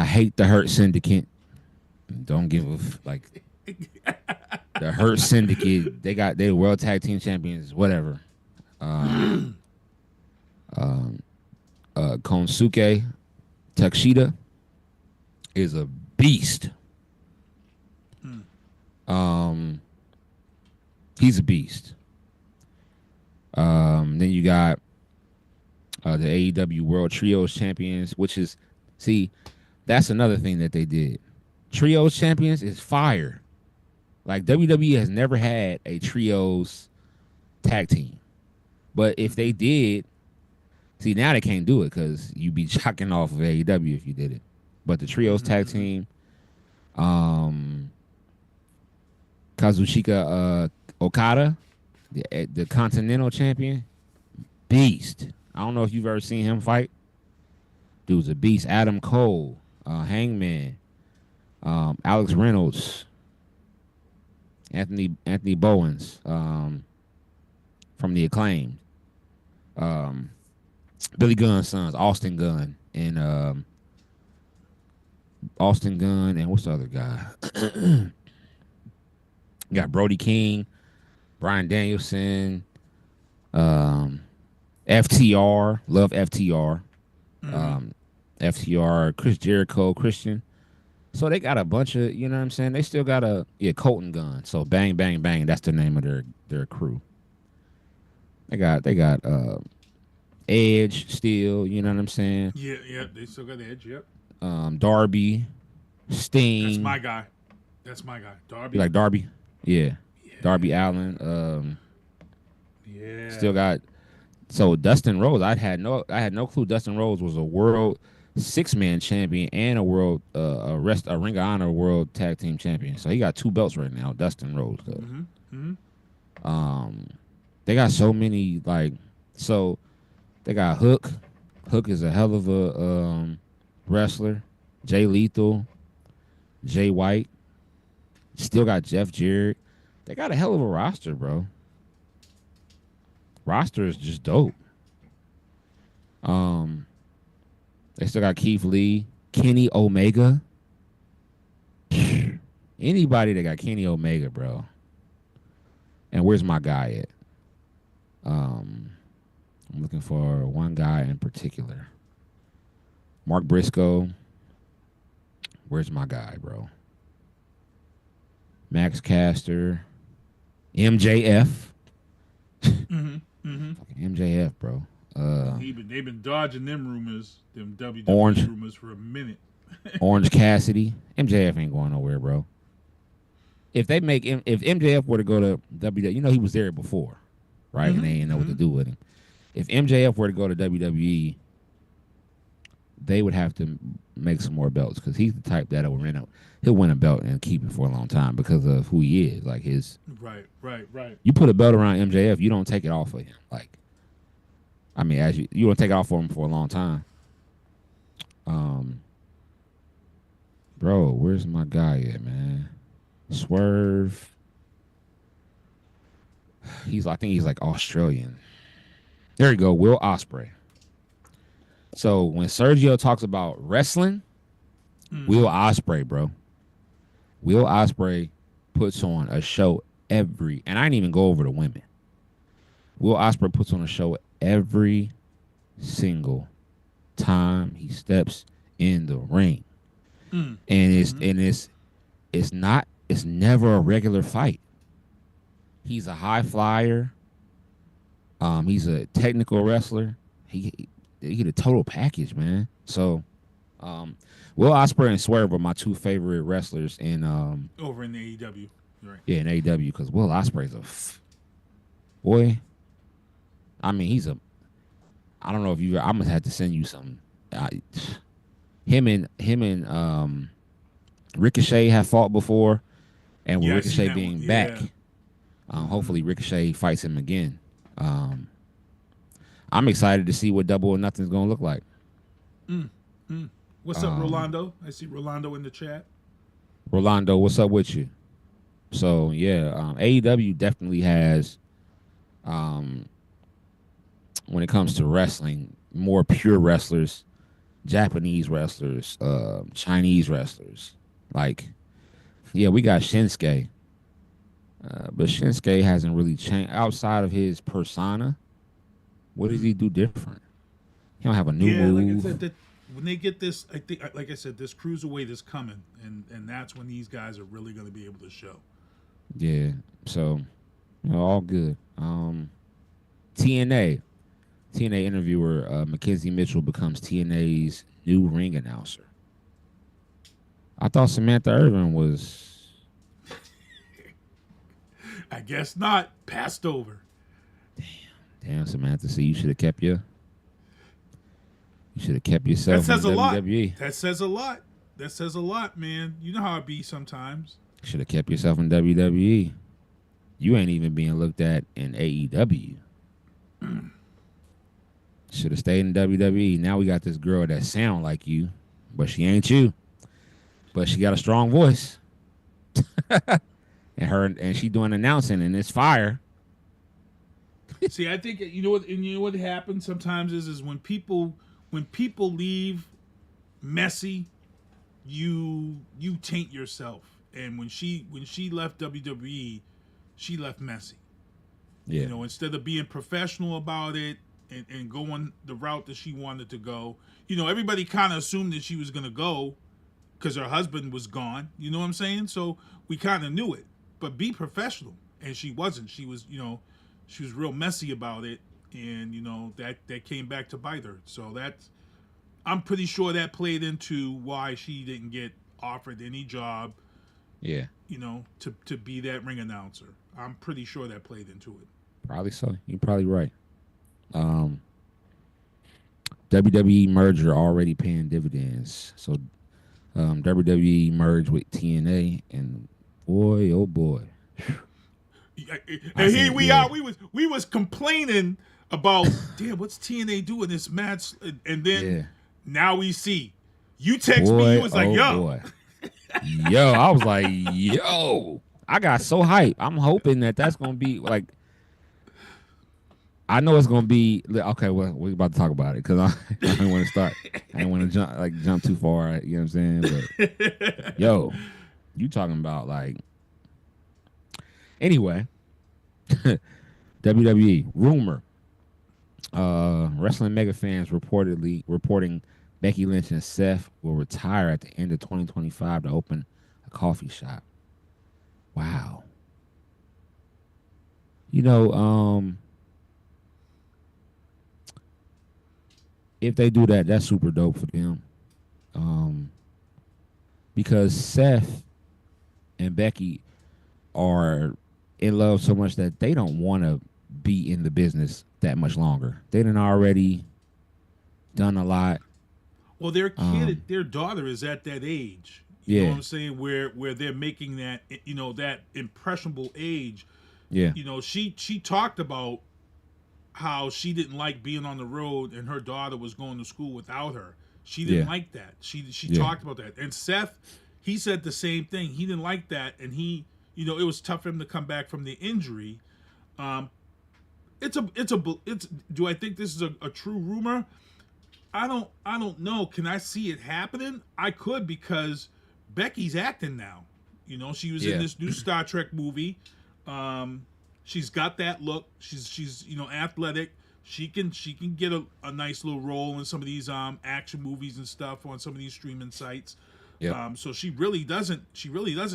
hate the Hurt Syndicate. Don't give a the Hurt Syndicate. They're World Tag Team Champions. Whatever. Konosuke Takeshita is a beast. He's a beast. Then you got the AEW World Trios Champions, which is, see, That's another thing that they did. Trios champions is fire. Like WWE has never had a trios tag team. But if they did, see, now they can't do it because you'd be jocking off of AEW if you did it. But the trios tag team, Kazuchika Okada, the Continental Champion, beast. I don't know if you've ever seen him fight. Dude's a beast. Adam Cole, Hangman, Alex Reynolds, Anthony Bowens from the Acclaimed, Billy Gunn's sons, Austin Gunn, and what's the other guy? You got Brody King, Bryan Danielson, FTR, love FTR, FTR, Chris Jericho, Christian. So they got a bunch of, you know what I'm saying? They still got Colton Gunn. So Bang Bang Bang, that's the name of their crew. They got Edge still, you know what I'm saying? Yeah, they still got Edge, yep. Darby, Sting. That's my guy. Darby. You like Darby? Yeah. Darby Allin. Yeah. Still got. So Dustin Rhodes, I had no clue Dustin Rhodes was a world 6-man champion and a world a Ring of Honor world tag team champion. So he got 2 belts right now, Dustin Rhodes. They got so many so they got Hook. Hook is a hell of a wrestler. Jay Lethal, Jay White. Still got Jeff Jarrett. They got a hell of a roster, bro. Roster is just dope. They still got Keith Lee, Kenny Omega. Anybody that got Kenny Omega, bro. And where's my guy at? I'm looking for one guy in particular. Mark Briscoe. Where's my guy, bro? Max Caster. MJF. Fucking MJF, bro. They've been dodging them rumors, them WWE Orange rumors for a minute. Orange Cassidy. MJF ain't going nowhere, bro. If MJF were to go to WWE, you know he was there before, right? And they didn't know what to do with him. If MJF were to go to WWE, they would have to make some more belts because he's the type that he'll win a belt and keep it for a long time because of who he is. Like his Right. You put a belt around MJF, you don't take it off of him. Like, I mean, as you don't take it off of him for a long time. Bro, where's my guy at, man? Swerve. I think he's like Australian. There you go, Will Ospreay. So when Sergio talks about wrestling, Will Ospreay, bro. Will Ospreay puts on a show and I didn't even go over the women. Will Ospreay puts on a show every single time he steps in the ring. And it's never a regular fight. He's a high flyer. He's a technical wrestler. He get a total package, man. So Will Ospreay and Swerve are my 2 favorite wrestlers in over in the AEW. Right. Yeah, in AEW, because Will Ospreay's boy. I mean, I don't know if you. I'm gonna have to send you something. Him and Ricochet have fought before, and with Ricochet being back, hopefully Ricochet fights him again. I'm excited to see what Double or Nothing's gonna look like. What's up, Rolando? I see Rolando in the chat. Rolando, what's up with you? So yeah, AEW definitely has, when it comes to wrestling, more pure wrestlers, Japanese wrestlers, Chinese wrestlers. Like, yeah, we got Shinsuke, but Shinsuke hasn't really changed outside of his persona. What does he do different? He don't have a new move. Like I said, when they get this, I think, like I said, this cruiserweight is coming, and that's when these guys are really going to be able to show. Yeah, so all good. TNA interviewer McKenzie Mitchell becomes TNA's new ring announcer. I thought Samantha Irvin was. I guess not. Passed over. Damn, Samantha. See, you should have kept your. You should have kept yourself That says in a lot. WWE. That says a lot. That says a lot, man. You know how it be sometimes. Should have kept yourself in WWE. You ain't even being looked at in AEW. Should have stayed in WWE. Now we got this girl that sound like you, but she ain't you. But she got a strong voice. and she doing announcing, and it's fire. See, I think you know what happens sometimes is when people leave messy, you taint yourself. And when she left WWE, she left messy. Yeah. You know, instead of being professional about it and going the route that she wanted to go, you know, everybody kind of assumed that she was going to go because her husband was gone. You know what I'm saying? So we kind of knew it. But be professional. And she wasn't. She was, you know, she was real messy about it. And, you know, that came back to bite her. So I'm pretty sure that played into why she didn't get offered any job. Yeah. You know, to be that ring announcer. I'm pretty sure that played into it. Probably so. You're probably right. WWE merger already paying dividends. So WWE merged with TNA, and boy, oh boy. And here we are. We was complaining about, damn, what's TNA doing this match? And then now we see. You text me, you was like, yo. Boy. Yo, I was like, yo. I got so hyped. I'm hoping that's going to be like, I know it's going to be, okay, well, we're about to talk about it because I don't want to start. I didn't want to jump too far, you know what I'm saying? But, yo, you talking about like, anyway, WWE, rumor. Wrestling mega fans reporting Becky Lynch and Seth will retire at the end of 2025 to open a coffee shop. Wow. You know, if they do that, that's super dope for them. Because Seth and Becky are in love so much that they don't want to be in the business that much longer. They done already done a lot. Well, their daughter is at that age. You know what I'm saying? Where they're making that, you know, that impressionable age. Yeah. You know, she talked about how she didn't like being on the road and her daughter was going to school without her. She didn't like that. She talked about that. And Seth, he said the same thing. He didn't like that, and he, you know, it was tough for him to come back from the injury. Do I think this is a true rumor? I don't know. Can I see it happening? I could, because Becky's acting now. You know, she was in this new Star Trek movie. She's got that look. She's you know, athletic. She can get a nice little role in some of these action movies and stuff on some of these streaming sites. Yeah. So she really doesn't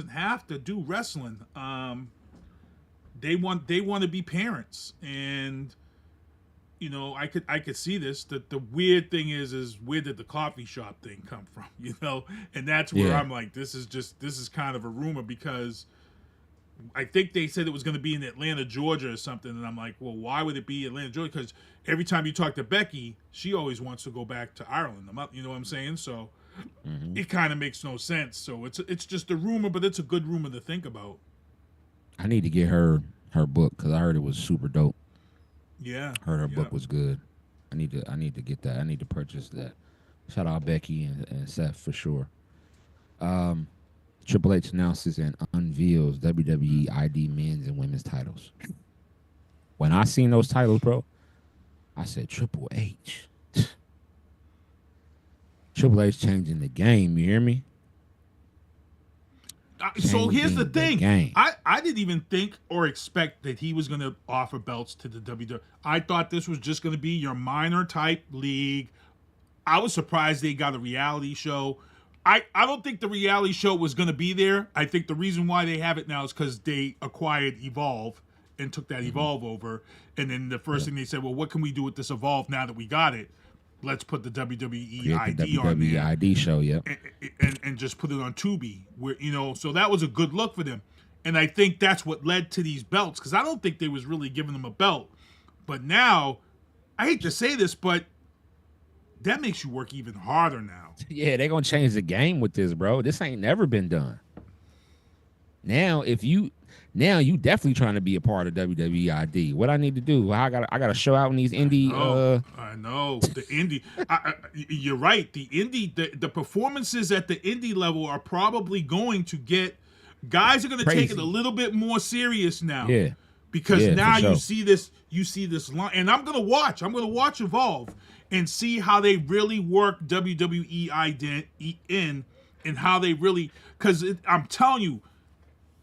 have to do wrestling. They want to be parents, and you know, I could see this. That the weird thing is where did the coffee shop thing come from? You know, and that's where I'm like, this is kind of a rumor, because I think they said it was going to be in Atlanta, Georgia or something, and I'm like, well, why would it be Atlanta, Georgia? Because every time you talk to Becky, she always wants to go back to Ireland. You know what I'm saying? So it kind of makes no sense. So it's just a rumor, but it's a good rumor to think about. I need to get her book, because I heard it was super dope. Yeah, heard her book was good. I need to get that. I need to purchase that. Shout out Becky and Seth for sure. Triple H announces and unveils WWE ID men's and women's titles. When I seen those titles, bro, I said Triple H. Triple H changing the game. You hear me? So here's the thing. I didn't even think or expect that he was going to offer belts to the WWE. I thought this was just going to be your minor type league. I was surprised they got a reality show. I don't think the reality show was going to be there. I think the reason why they have it now is because they acquired Evolve and took that Evolve over. And then the first thing they said, well, what can we do with this Evolve now that we got it? let's put the WWE Create ID the on WWE there. ID show, yeah. And just put it on Tubi, where so that was a good look for them, and I think that's what led to these belts, because I don't think they was really giving them a belt, but now, I hate to say this, but that makes you work even harder now. Yeah, they're gonna change the game with this, bro. This ain't never been done. Now you definitely trying to be a part of WWE ID. What I need to do? I gotta show out in these indie. I know the indie. You're right. The indie, the performances at the indie level are probably going to get guys are going to take it a little bit more serious now. Yeah, because now sure. you see this line, and I'm gonna watch Evolve and see how they really work WWE ID in, and how they really, because I'm telling you.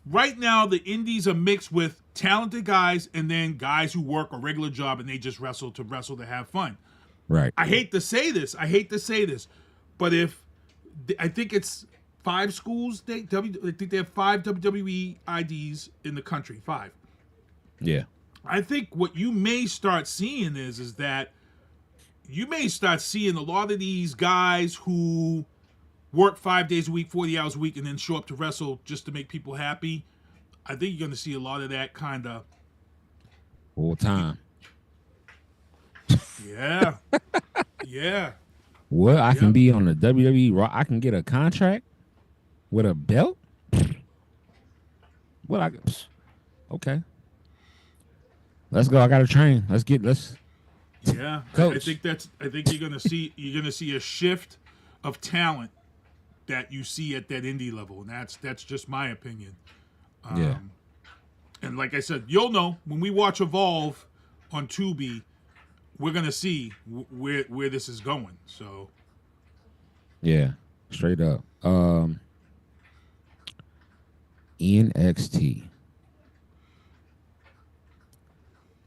Right now, the indies are mixed with talented guys and then guys who work a regular job and they just wrestle to have fun. Right. I hate to say this, but I think it's 5 schools. I think they have 5 WWE IDs in the country. 5. Yeah. I think what you may start seeing is that you may start seeing a lot of these guys who work 5 days a week, 40 hours a week, and then show up to wrestle just to make people happy. I think you're going to see a lot of that kind of full time. Yeah. Yeah. What? I can be on the WWE Raw. I can get a contract with a belt? What? Okay. Let's go. I got to train. Yeah. Coach. I think you're going to see a shift of talent that you see at that indie level, and that's just my opinion. Yeah. And like I said, you'll know when we watch Evolve on Tubi, we're gonna see where this is going. So. Yeah, straight up. NXT.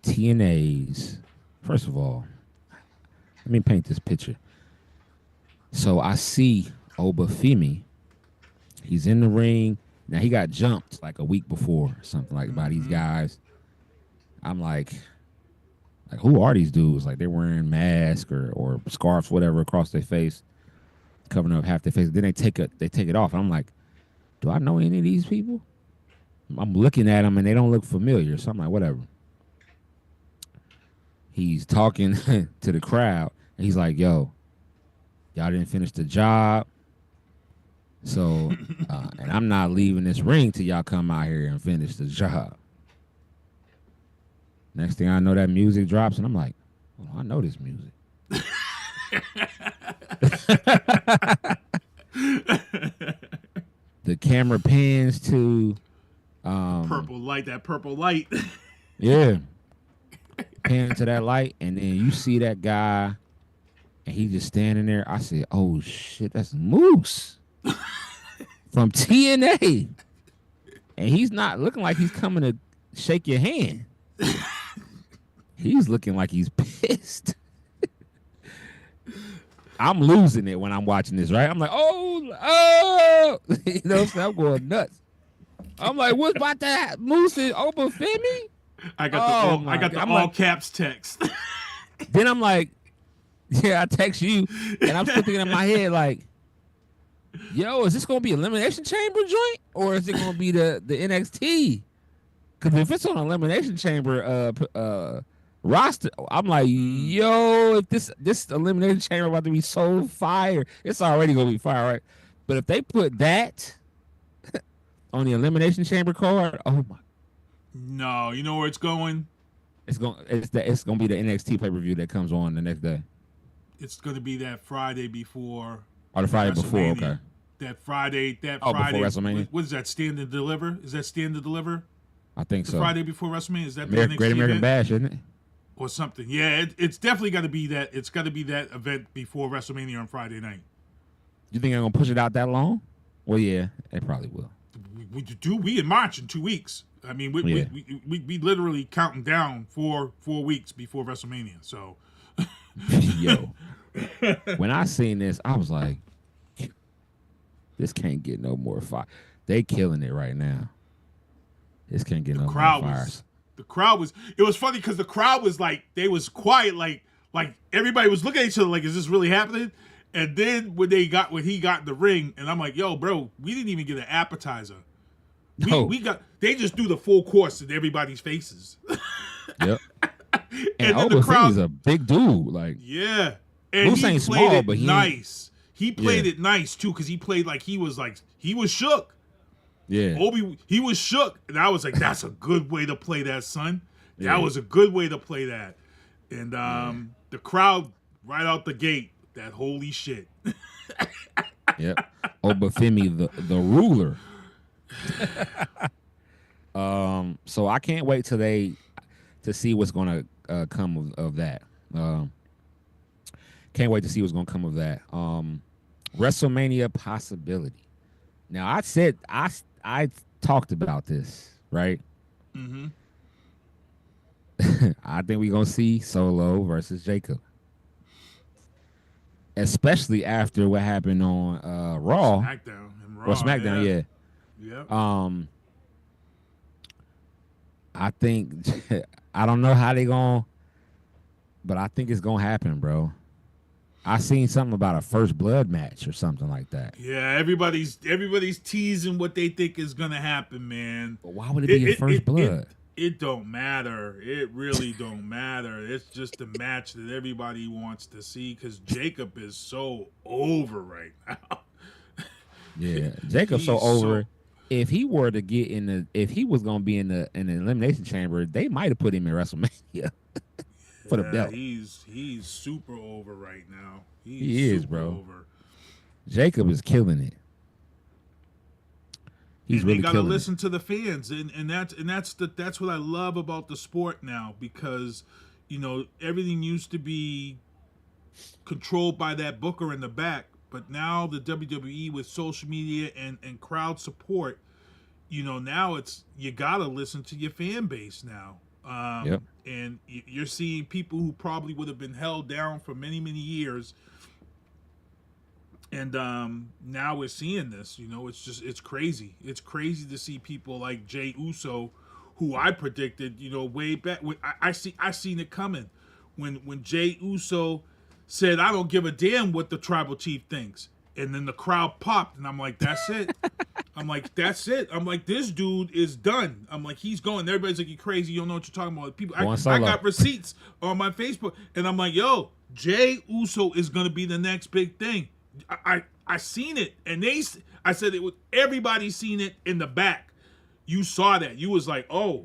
TNA's. First of all, let me paint this picture. So I see Obafemi. He's in the ring. Now he got jumped like a week before, or something like by these guys. I'm like, who are these dudes? Like they're wearing masks or scarves, whatever, across their face, covering up half their face. Then they take it off. And I'm like, do I know any of these people? I'm looking at them and they don't look familiar. So I'm like, whatever. He's talking to the crowd and he's like, yo, y'all didn't finish the job. So, and I'm not leaving this ring till y'all come out here and finish the job. Next thing I know, that music drops, and I'm like, oh, I know this music. The camera pans to purple light. Yeah. Pan to that light, and then you see that guy, and he just standing there. I said, oh, shit, that's Moose from TNA. And he's not looking like he's coming to shake your hand. He's looking like he's pissed. I'm losing it when I'm watching this, right? I'm like, oh, you know, so I'm going nuts. I'm like, what's about that? Moose and Obafemi? I got the all caps text. Then I'm like, yeah, I text you, and I'm still thinking in my head like, yo, is this gonna be Elimination Chamber joint or is it gonna be the NXT? Because if it's on Elimination Chamber roster, I'm like, yo, if this Elimination Chamber about to be so fire, it's already gonna be fire, right? But if they put that on the Elimination Chamber card, oh my. No, you know where it's going? It's gonna be the NXT pay-per-view that comes on the next day. It's gonna be that Friday before. Oh, the Friday before, okay. That Friday. Before WrestleMania. What is that? Stand and Deliver? Is that Stand and Deliver? I think the so. Friday before WrestleMania, is that the Great NXT American event? Bash, isn't it? Or something. Yeah, it's definitely got to be that. It's got to be that event before WrestleMania on Friday night. You think they're gonna push it out that long? Well, yeah, they probably will. We in March in 2 weeks. I mean, we literally counting down 4 weeks before WrestleMania. So, yo, when I seen this, I was like, this can't get no more fire. They killing it right now. This can't get no more fires. The crowd was. It was funny because the crowd was like, they was quiet, like Like everybody was looking at each other like, is this really happening? And then when he got in the ring, and I'm like, yo, bro, we didn't even get an appetizer. They just do the full course in everybody's faces. Yep. And then Oba the crowd, is a big dude. Like, yeah. And Moose he ain't played small, it but nice. He played it nice too, because he played like he was shook. yeah. He was shook. And I was like, that's a good way to play that, son. Yeah. That was a good way to play that. And the crowd right out the gate, that holy shit. Yep. Obafemi, the ruler. So I can't wait to see what's gonna come of that. Can't wait to see what's gonna come of that. WrestleMania possibility. Now I talked about this, right? Mm-hmm. I think we're gonna see Solo versus Jacob. Especially after what happened on Raw. SmackDown, yeah. Yep. I think I don't know how they gonna, but I think it's gonna happen, bro. I seen something about a first blood match or something like that. Yeah, everybody's teasing what they think is gonna happen, man. But why would it be a first blood? It don't matter. It really don't matter. It's just a match that everybody wants to see because Jacob is so over right now. Yeah, Jacob's so over. If he were to get if he was gonna be in the elimination chamber, they might have put him in WrestleMania for the belt. He's super over right now. He is, bro. Over. Jacob is killing it. He's really gotta killing listen to the fans, and that's what I love about the sport now, because everything used to be controlled by that booker in the back, but now the WWE with social media and crowd support, now it's you gotta listen to your fan base now. Yep. And you're seeing people who probably would have been held down for many years. And now we're seeing this, it's crazy. It's crazy to see people like Jey Uso, who I predicted, way back. I seen it coming when Jey Uso said, "I don't give a damn what the tribal chief thinks," and then the crowd popped, and I'm like, "That's it." That's it. I'm like, this dude is done. I'm like, he's going. Everybody's like, "You crazy? You don't know what you're talking about." People, I got receipts on my Facebook, and I'm like, "Yo, Jey Uso is gonna be the next big thing." I seen it, and I said it was everybody seen it in the back. You saw that. You was like, oh,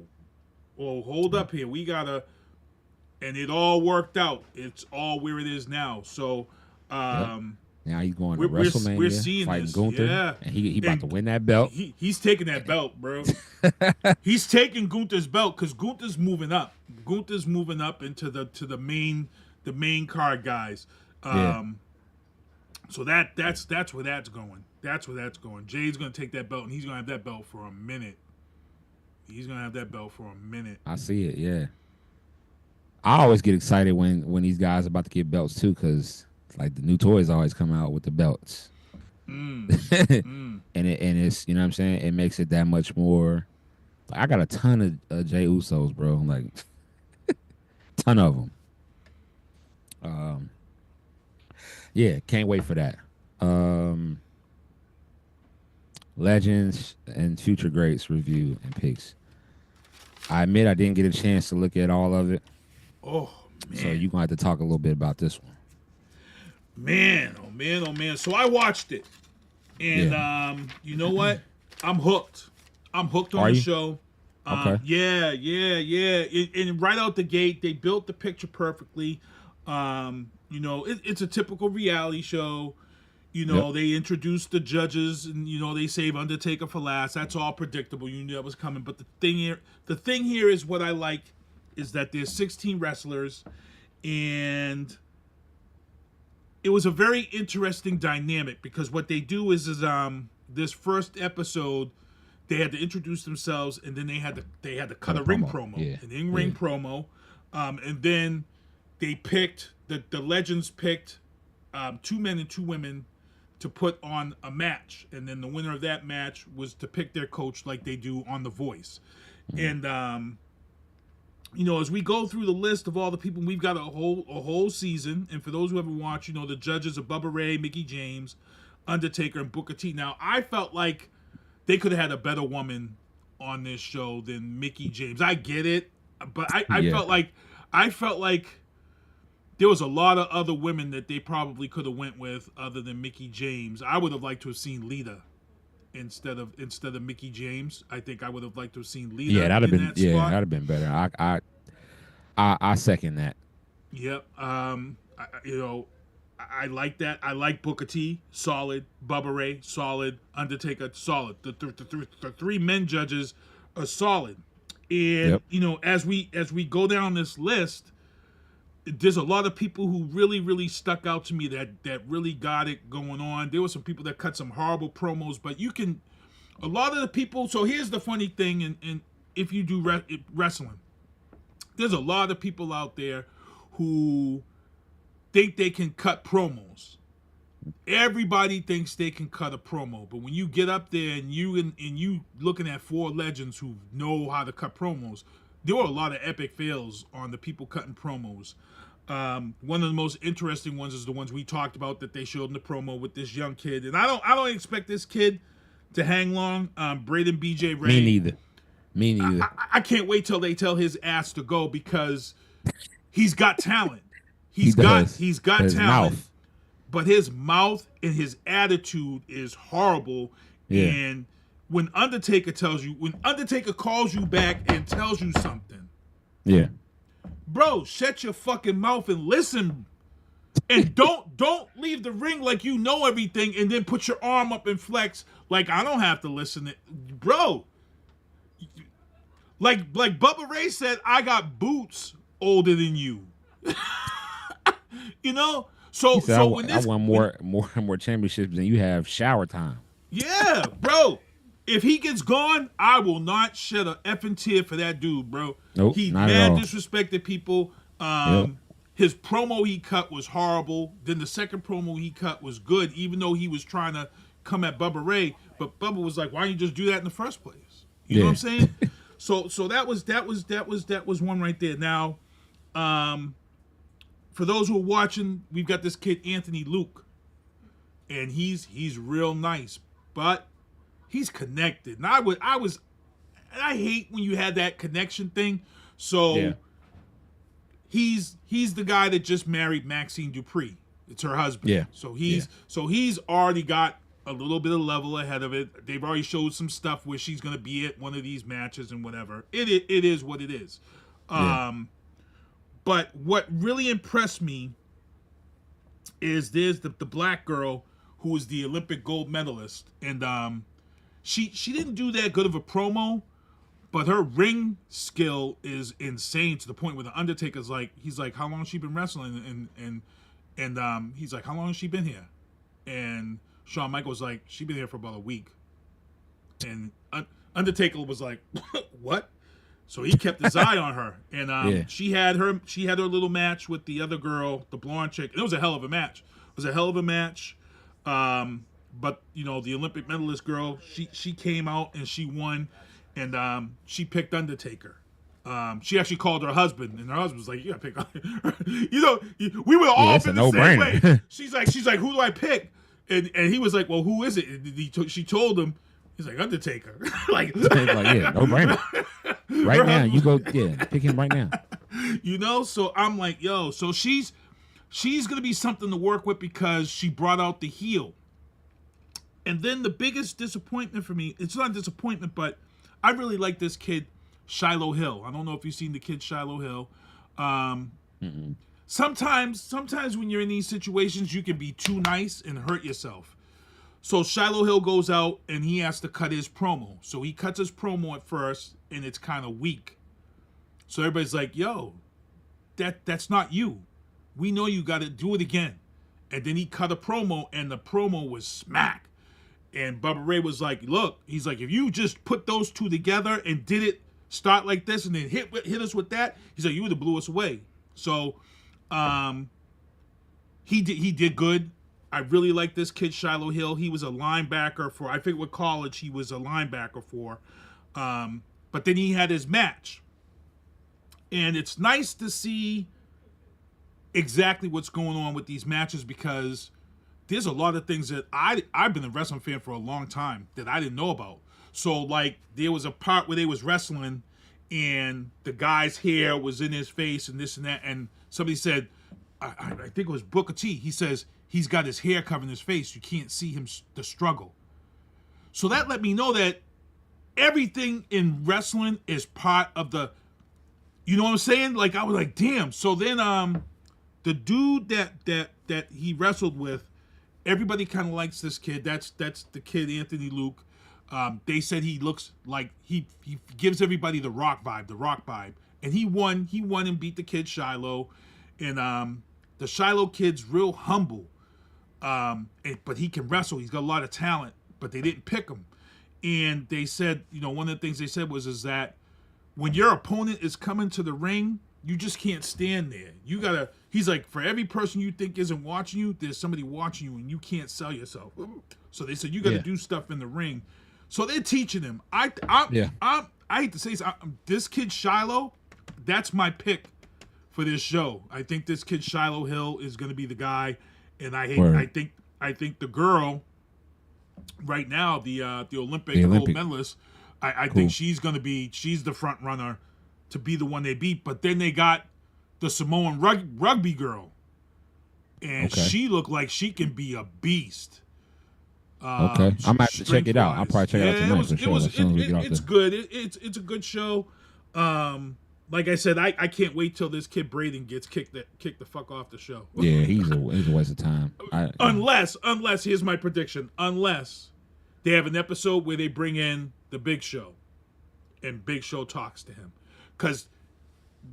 well, hold up here. We gotta, and it all worked out. It's all where it is now. So, now he's going to WrestleMania, we're seeing fighting this. Gunther, yeah. and he about to win that belt. He's taking that belt, bro. He's taking Gunther's belt because Gunther's moving up. Gunther's moving up into the main card guys. So that's where that's going. That's where that's going. Jay's gonna take that belt, and he's gonna have that belt for a minute. I see it. Yeah. I always get excited when these guys are about to get belts too, because like the new toys always come out with the belts. And it's what I'm saying, it makes it that much more. Like, I got a ton of Jey Usos, bro. Like ton of them. Yeah, can't wait for that. Legends and Future Greats review and picks. I admit I didn't get a chance to look at all of it. Oh, man. So you're going to have to talk a little bit about this one. Man, oh, man, oh, man. So I watched it. And you know what? I'm hooked. I'm hooked on the show. Okay. Yeah. And right out the gate, they built the picture perfectly. It's a typical reality show. They introduced the judges, and they save Undertaker for last. That's all predictable. You knew that was coming. But the thing here is what I like is that there's 16 wrestlers, and it was a very interesting dynamic because what they do is this first episode, they had to introduce themselves, and then they had to cut a ring promo, an in-ring promo, and then they picked the legends picked 2 men and 2 women to put on a match, and then the winner of that match was to pick their coach like they do on The Voice. And you know, as we go through the list of all the people, we've got a whole season. And for those who haven't watched, you know, the judges are Bubba Ray, Mickie James, Undertaker, and Booker T. Now, I felt like they could have had a better woman on this show than Mickie James. I get it, but I felt like there was a lot of other women that they probably could have went with other than Mickie James. I would have liked to have seen Lita instead of Mickie James. I think I would have liked to have seen Lita. Yeah, that'd have been that'd have been better. I second that. Yep. You know, I like that. I like Booker T, solid. Bubba Ray, solid. Undertaker, solid. The three men judges are solid. And you know, as we go down this list, there's a lot of people who really stuck out to me that really got it going on. There were some people that cut some horrible promos, but a lot of the people. So here's the funny thing, and if you do wrestling, there's a lot of people out there who think they can cut promos. Everybody thinks they can cut a promo, but when you get up there and you looking at four legends who know how to cut promos, there were a lot of epic fails on the people cutting promos. One of the most interesting ones is the ones we talked about that they showed in the promo with this young kid, and I don't expect this kid to hang long. Braden BJ Ray. Me neither. I can't wait till they tell his ass to go because he's got talent. He's got talent. Mouth. But his mouth and his attitude is horrible. Yeah. And when Undertaker calls you back and tells you something, yeah, bro, shut your fucking mouth and listen. And don't leave the ring like you know everything and then put your arm up and flex like I don't have to listen to, bro. Like Bubba Ray said, I got boots older than you. You know? So when I won more championships than you have shower time. Yeah, bro. If he gets gone, I will not shed a effing tear for that dude, bro. Nope, he not at all. disrespected people. His promo he cut was horrible. Then the second promo he cut was good, even though he was trying to come at Bubba Ray. But Bubba was like, "Why don't you just do that in the first place?" You know what I'm saying? So that was one right there. Now, for those who are watching, we've got this kid Anthony Luke, and he's real nice, but he's connected. And I hate when you had that connection thing. So he's the guy that just married Maxine Dupree. It's her husband. Yeah. So he's already got a little bit of level ahead of it. They've already showed some stuff where she's gonna be at one of these matches and whatever. It is what it is. But what really impressed me is there's the black girl who was the Olympic gold medalist, and she didn't do that good of a promo, but her ring skill is insane to the point where the Undertaker's like, he's like, how long has she been wrestling? And he's like, how long has she been here? And Shawn Michaels like, she been here for about a week. And Undertaker was like, what? So he kept his eye on her, and she had her little match with the other girl, the blonde chick. It was a hell of a match. But you know, the Olympic medalist girl, she came out and she won, and she picked Undertaker. She actually called her husband, and her husband was like, "You gotta pick." You know, we were all been the same way. She's like, "Who do I pick?" And he was like, "Well, who is it?" And she told him. He's like, Undertaker. like, no brainer. Right now, you go, pick him right now. You know, so I'm like, yo, so she's gonna be something to work with because she brought out the heel. And then the biggest disappointment for me, it's not a disappointment, but I really like this kid, Shiloh Hill. I don't know if you've seen the kid Shiloh Hill. Sometimes when you're in these situations, you can be too nice and hurt yourself. So Shiloh Hill goes out and he has to cut his promo. So he cuts his promo at first and it's kind of weak. So everybody's like, yo, that's not you. We know you got to do it again. And then he cut a promo and the promo was smack. And Bubba Ray was like, look, he's like, if you just put those two together and did it, start like this and then hit us with that, he's like, you would have blew us away. So he did good. I really like this kid, Shiloh Hill. He was a linebacker for, I think what college he was a linebacker for. But then he had his match. And it's nice to see exactly what's going on with these matches because there's a lot of things that I've been a wrestling fan for a long time that I didn't know about. So, like, there was a part where they was wrestling and the guy's hair was in his face and this and that. And somebody said, I think it was Booker T. He says he's got his hair covering his face. You can't see him, the struggle. So that let me know that everything in wrestling is part of the, you know what I'm saying? Like, I was like, damn. So then the dude that he wrestled with, everybody kind of likes this kid. That's the kid, Anthony Luke. They said he looks like he gives everybody the Rock vibe. And he won and beat the kid Shiloh. And the Shiloh kid's real humble. But he can wrestle. He's got a lot of talent, but they didn't pick him. And they said, you know, one of the things they said is that when your opponent is coming to the ring, you just can't stand there. You gotta, he's like, for every person you think isn't watching you, there's somebody watching you and you can't sell yourself. So they said, you gotta do stuff in the ring. So they're teaching him. I hate to say this, this kid Shiloh, that's my pick for this show. I think this kid Shiloh Hill is gonna be the guy. And I think the girl right now, the Olympic gold medalist, I think she's the front runner to be the one they beat. But then they got the Samoan rugby girl, and she looked like she can be a beast. Okay, I'm about to check it out. I'll probably check it out tonight. It's good. It's a good show. Like I said, I can't wait till this kid Braden gets kicked the fuck off the show. Yeah, he's a waste of time. Unless here's my prediction. Unless they have an episode where they bring in the Big Show, and Big Show talks to him, because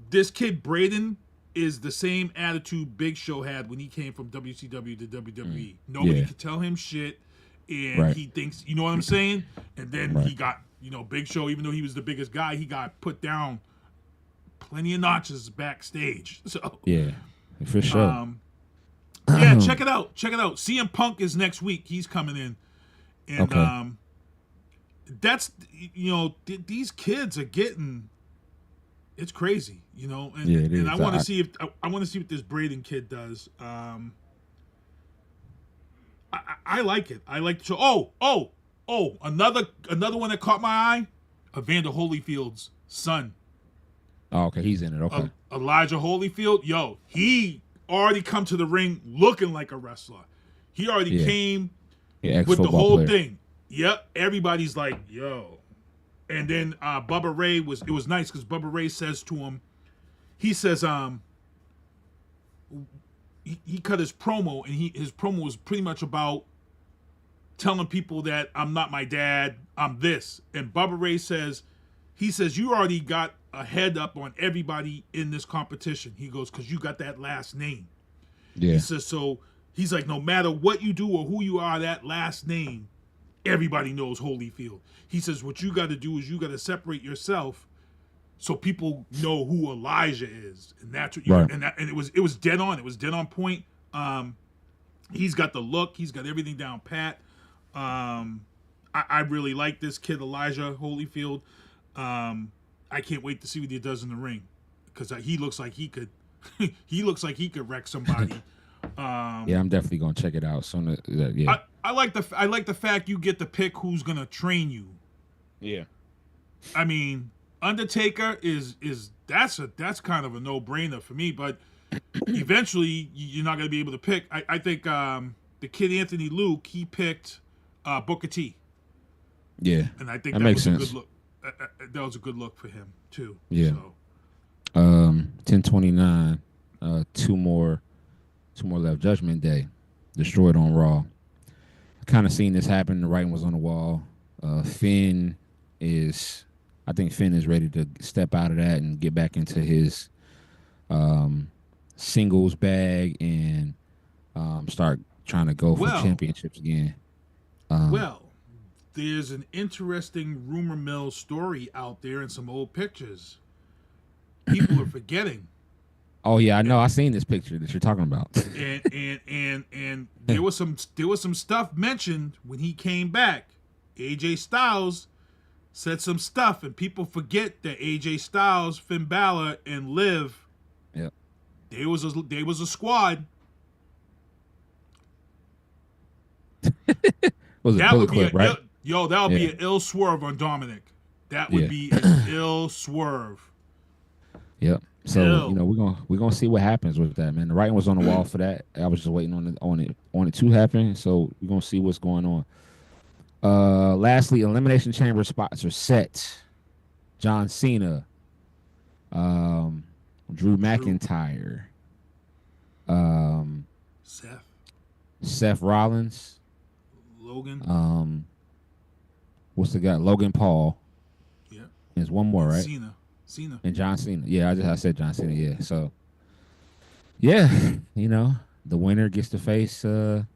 this kid Braden is the same attitude Big Show had when he came from WCW to WWE. Nobody could tell him shit, and he thinks, you know what I'm saying? And then he got, you know, Big Show, even though he was the biggest guy, he got put down plenty of notches backstage. So yeah, for sure. Check it out. CM Punk is next week. He's coming in, and that's, you know, these kids are getting. It's crazy, you know, and I want to see what this Braden kid does. I like it. I like the show. Oh, another one that caught my eye, Evander Holyfield's son. Oh, okay, he's in it. Okay, Elijah Holyfield, he already come to the ring looking like a wrestler. He already came with the whole thing. Yep, everybody's like, yo. And then Bubba Ray it was nice because Bubba Ray says to him, he says, he cut his promo, and his promo was pretty much about telling people that I'm not my dad, I'm this. And Bubba Ray says, you already got a head up on everybody in this competition. He goes, because you got that last name. Yeah. He says, so he's like, no matter what you do or who you are, that last name, everybody knows Holyfield. He says, what you got to do is you got to separate yourself so people know who Elijah is. And that's what you and it was dead on. It was dead on point. He's got the look. He's got everything down pat. I really like this kid, Elijah Holyfield. I can't wait to see what he does in the ring, because he looks like he could wreck somebody. I'm definitely gonna check it out soon. I like the fact you get to pick who's gonna train you. Yeah, I mean, Undertaker is that's kind of a no-brainer for me, but eventually you're not gonna be able to pick. I think the kid Anthony Luke, he picked Booker T. Yeah, and I think that makes sense. A good look. That was a good look for him too. Yeah. So. 10:29. Two more left. Judgment Day, destroyed on Raw. Kind of seen this happen. The writing was on the wall. I think Finn is ready to step out of that and get back into his singles bag and start trying to go for championships again. There's an interesting rumor mill story out there and some old pictures. People are forgetting. Oh yeah, I know. I seen this picture that you're talking about. And there was some stuff mentioned when he came back. AJ Styles said some stuff, and people forget that AJ Styles, Finn Balor, and Liv, Yep. they was a squad. Was it That Bullet would be Club, right? that would be an ill swerve on Dominic. That would be an ill swerve. Yep. So Ill. we're gonna see what happens with that, man. The writing was on the wall for that. I was just waiting on it to happen. So we're gonna see what's going on. Lastly, Elimination Chamber spots are set. John Cena, Drew McIntyre, Seth Rollins, Logan. What's the guy? Logan Paul. Yeah. There's one more, right? Cena. And John Cena. Yeah, I said John Cena. Yeah. So, yeah, the winner gets to face Cody,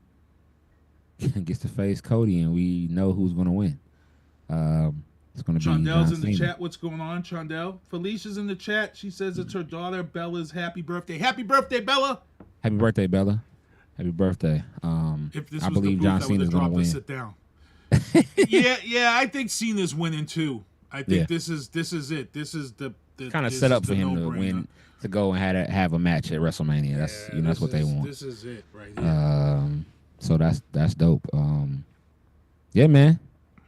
and we know who's going to win. It's going to be Chondel's John in the Cena. chat. What's going on, Chondel? Felicia's in the chat. She says it's her daughter Bella's happy birthday. Happy birthday, Bella! Happy birthday, Bella. Happy birthday. If this I was believe the John booth, I would Cena's have going to dropped win. to sit down. yeah, I think Cena's winning too. I think this is it. This is the Kind of this set is up for the him to no-brainer. win, to go and have a match at WrestleMania. That's what they want. This is it right here. So that's dope. Yeah, man.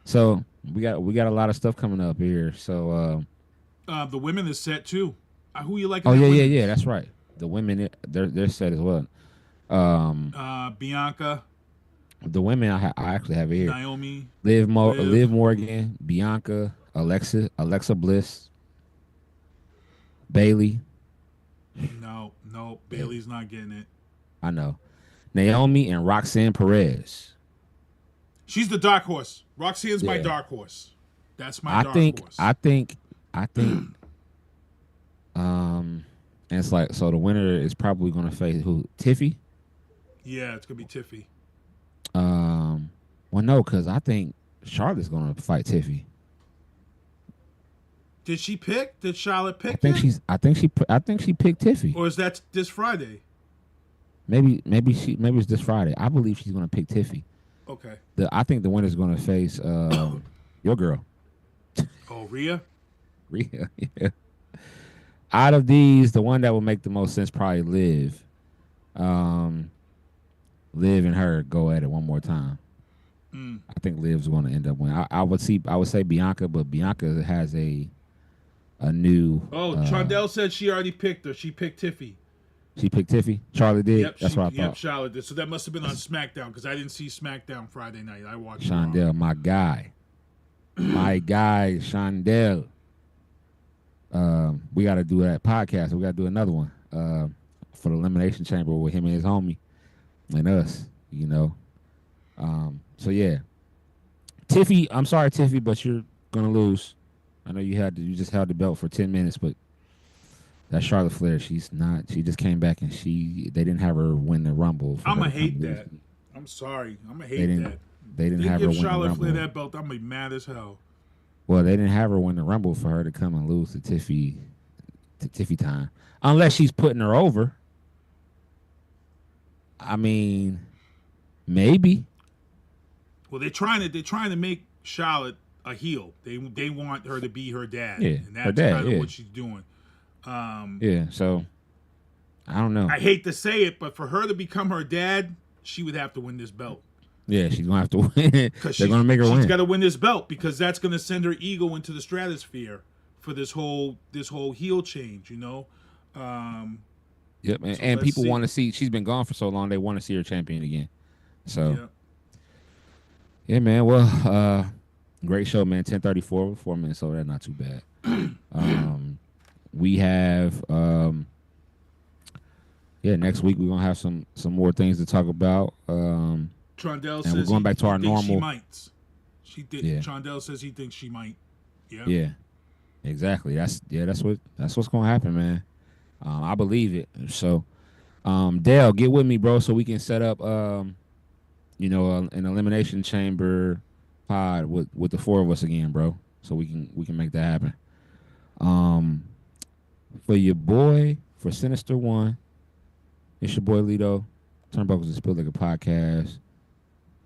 So we got a lot of stuff coming up here. So The women is set too. Who you like? oh yeah. That's right. The women they're set as well. Bianca, The women I actually have here: Naomi, Liv Morgan, Bianca, Alexa Bliss, Bailey. No, Bailey's not getting it. I know. Naomi and Roxanne Perez. She's the dark horse. Roxanne's my Yeah. dark horse. That's my dark horse. I think and it's like, so the winner is probably going to face who? Tiffy? Yeah, it's gonna be Tiffy. Well, no, because I think Charlotte's going to fight Tiffy. Did she pick? Did Charlotte pick? I think she picked Tiffy. Or is that this Friday? Maybe it's this Friday. I believe she's going to pick Tiffy. Okay. I think the winner's going to face your girl. Oh, Rhea? Rhea, yeah. Out of these, the one that would make the most sense probably Liv. Liv and her go at it one more time. I think Liv's going to end up winning. I would say Bianca, but Bianca has a new. Oh, Chondel said she already picked her. She picked Tiffy. She picked Tiffy. Charlie did. Yep, That's what I thought. Yep, Charlotte did. So that must have been on SmackDown because I didn't see SmackDown Friday night. I watched Shondell, my guy. My guy, Shondell. We got to do that podcast. We got to do another one for the Elimination Chamber with him and his homie and us, So, yeah. Tiffy, I'm sorry, Tiffy, but you're going to lose. I know you just held the belt for 10 minutes, but that Charlotte Flair, she just came back and they didn't have her win the Rumble. I'm going to hate that. I'm sorry. I'm going to hate that. They didn't have her win the Rumble. Charlotte Flair that belt, I'm going to be mad as hell. Well, they didn't have her win the Rumble for her to come and lose to Tiffy time. Unless she's putting her over. I mean, maybe. Well, they're trying to make Charlotte a heel. They want her to be her dad. Yeah, and that's her dad, kind of yeah. what she's doing. Yeah, so I don't know. I hate to say it, but for her to become her dad, she would have to win this belt. Yeah, she's gonna have to win. They're gonna make her win. She's got to win this belt because that's gonna send her ego into the stratosphere for this whole heel change. Yep, So and people see. want to see. She's been gone for so long. They want to see her champion again. So, yeah, man. Well, great show, man. 10:34, 4 minutes over. That's not too bad. We have, next week we're gonna have some more things to talk about. Trondell and says we're going back to our normal. She might. Yeah. Trondell says he thinks she might. Yeah. Yeah, exactly. That's what's gonna happen, man. I believe it. So, Dale, get with me, bro, so we can set up, an elimination chamber pod with the four of us again, bro. So we can make that happen. For your boy, for Sinista1, it's your boy Lito. Turnbuckles and Spill Like a Podcast.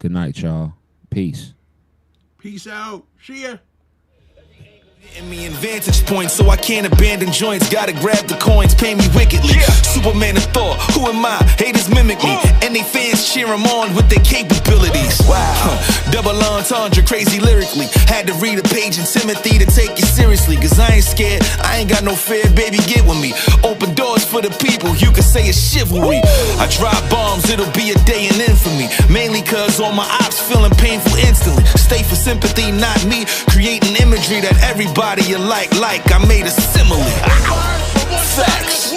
Good night, y'all. Peace. Peace out. See ya. Me in vantage points, so I can't abandon joints. Gotta grab the coins, pay me wickedly. Superman of Thor, who am I? Haters mimic me, and they fans cheer him on with their capabilities. Wow. Double entendre, crazy lyrically. Had to read a page in Timothy to take it seriously. Cause I ain't scared, I ain't got no fear, baby, get with me. Open doors for the people, you can say it's chivalry. I drop bombs, it'll be a day in infamy. Mainly cause all my ops feeling painful instantly. Stay for sympathy, not me. Creating imagery that everybody you like, I made a simile. Facts.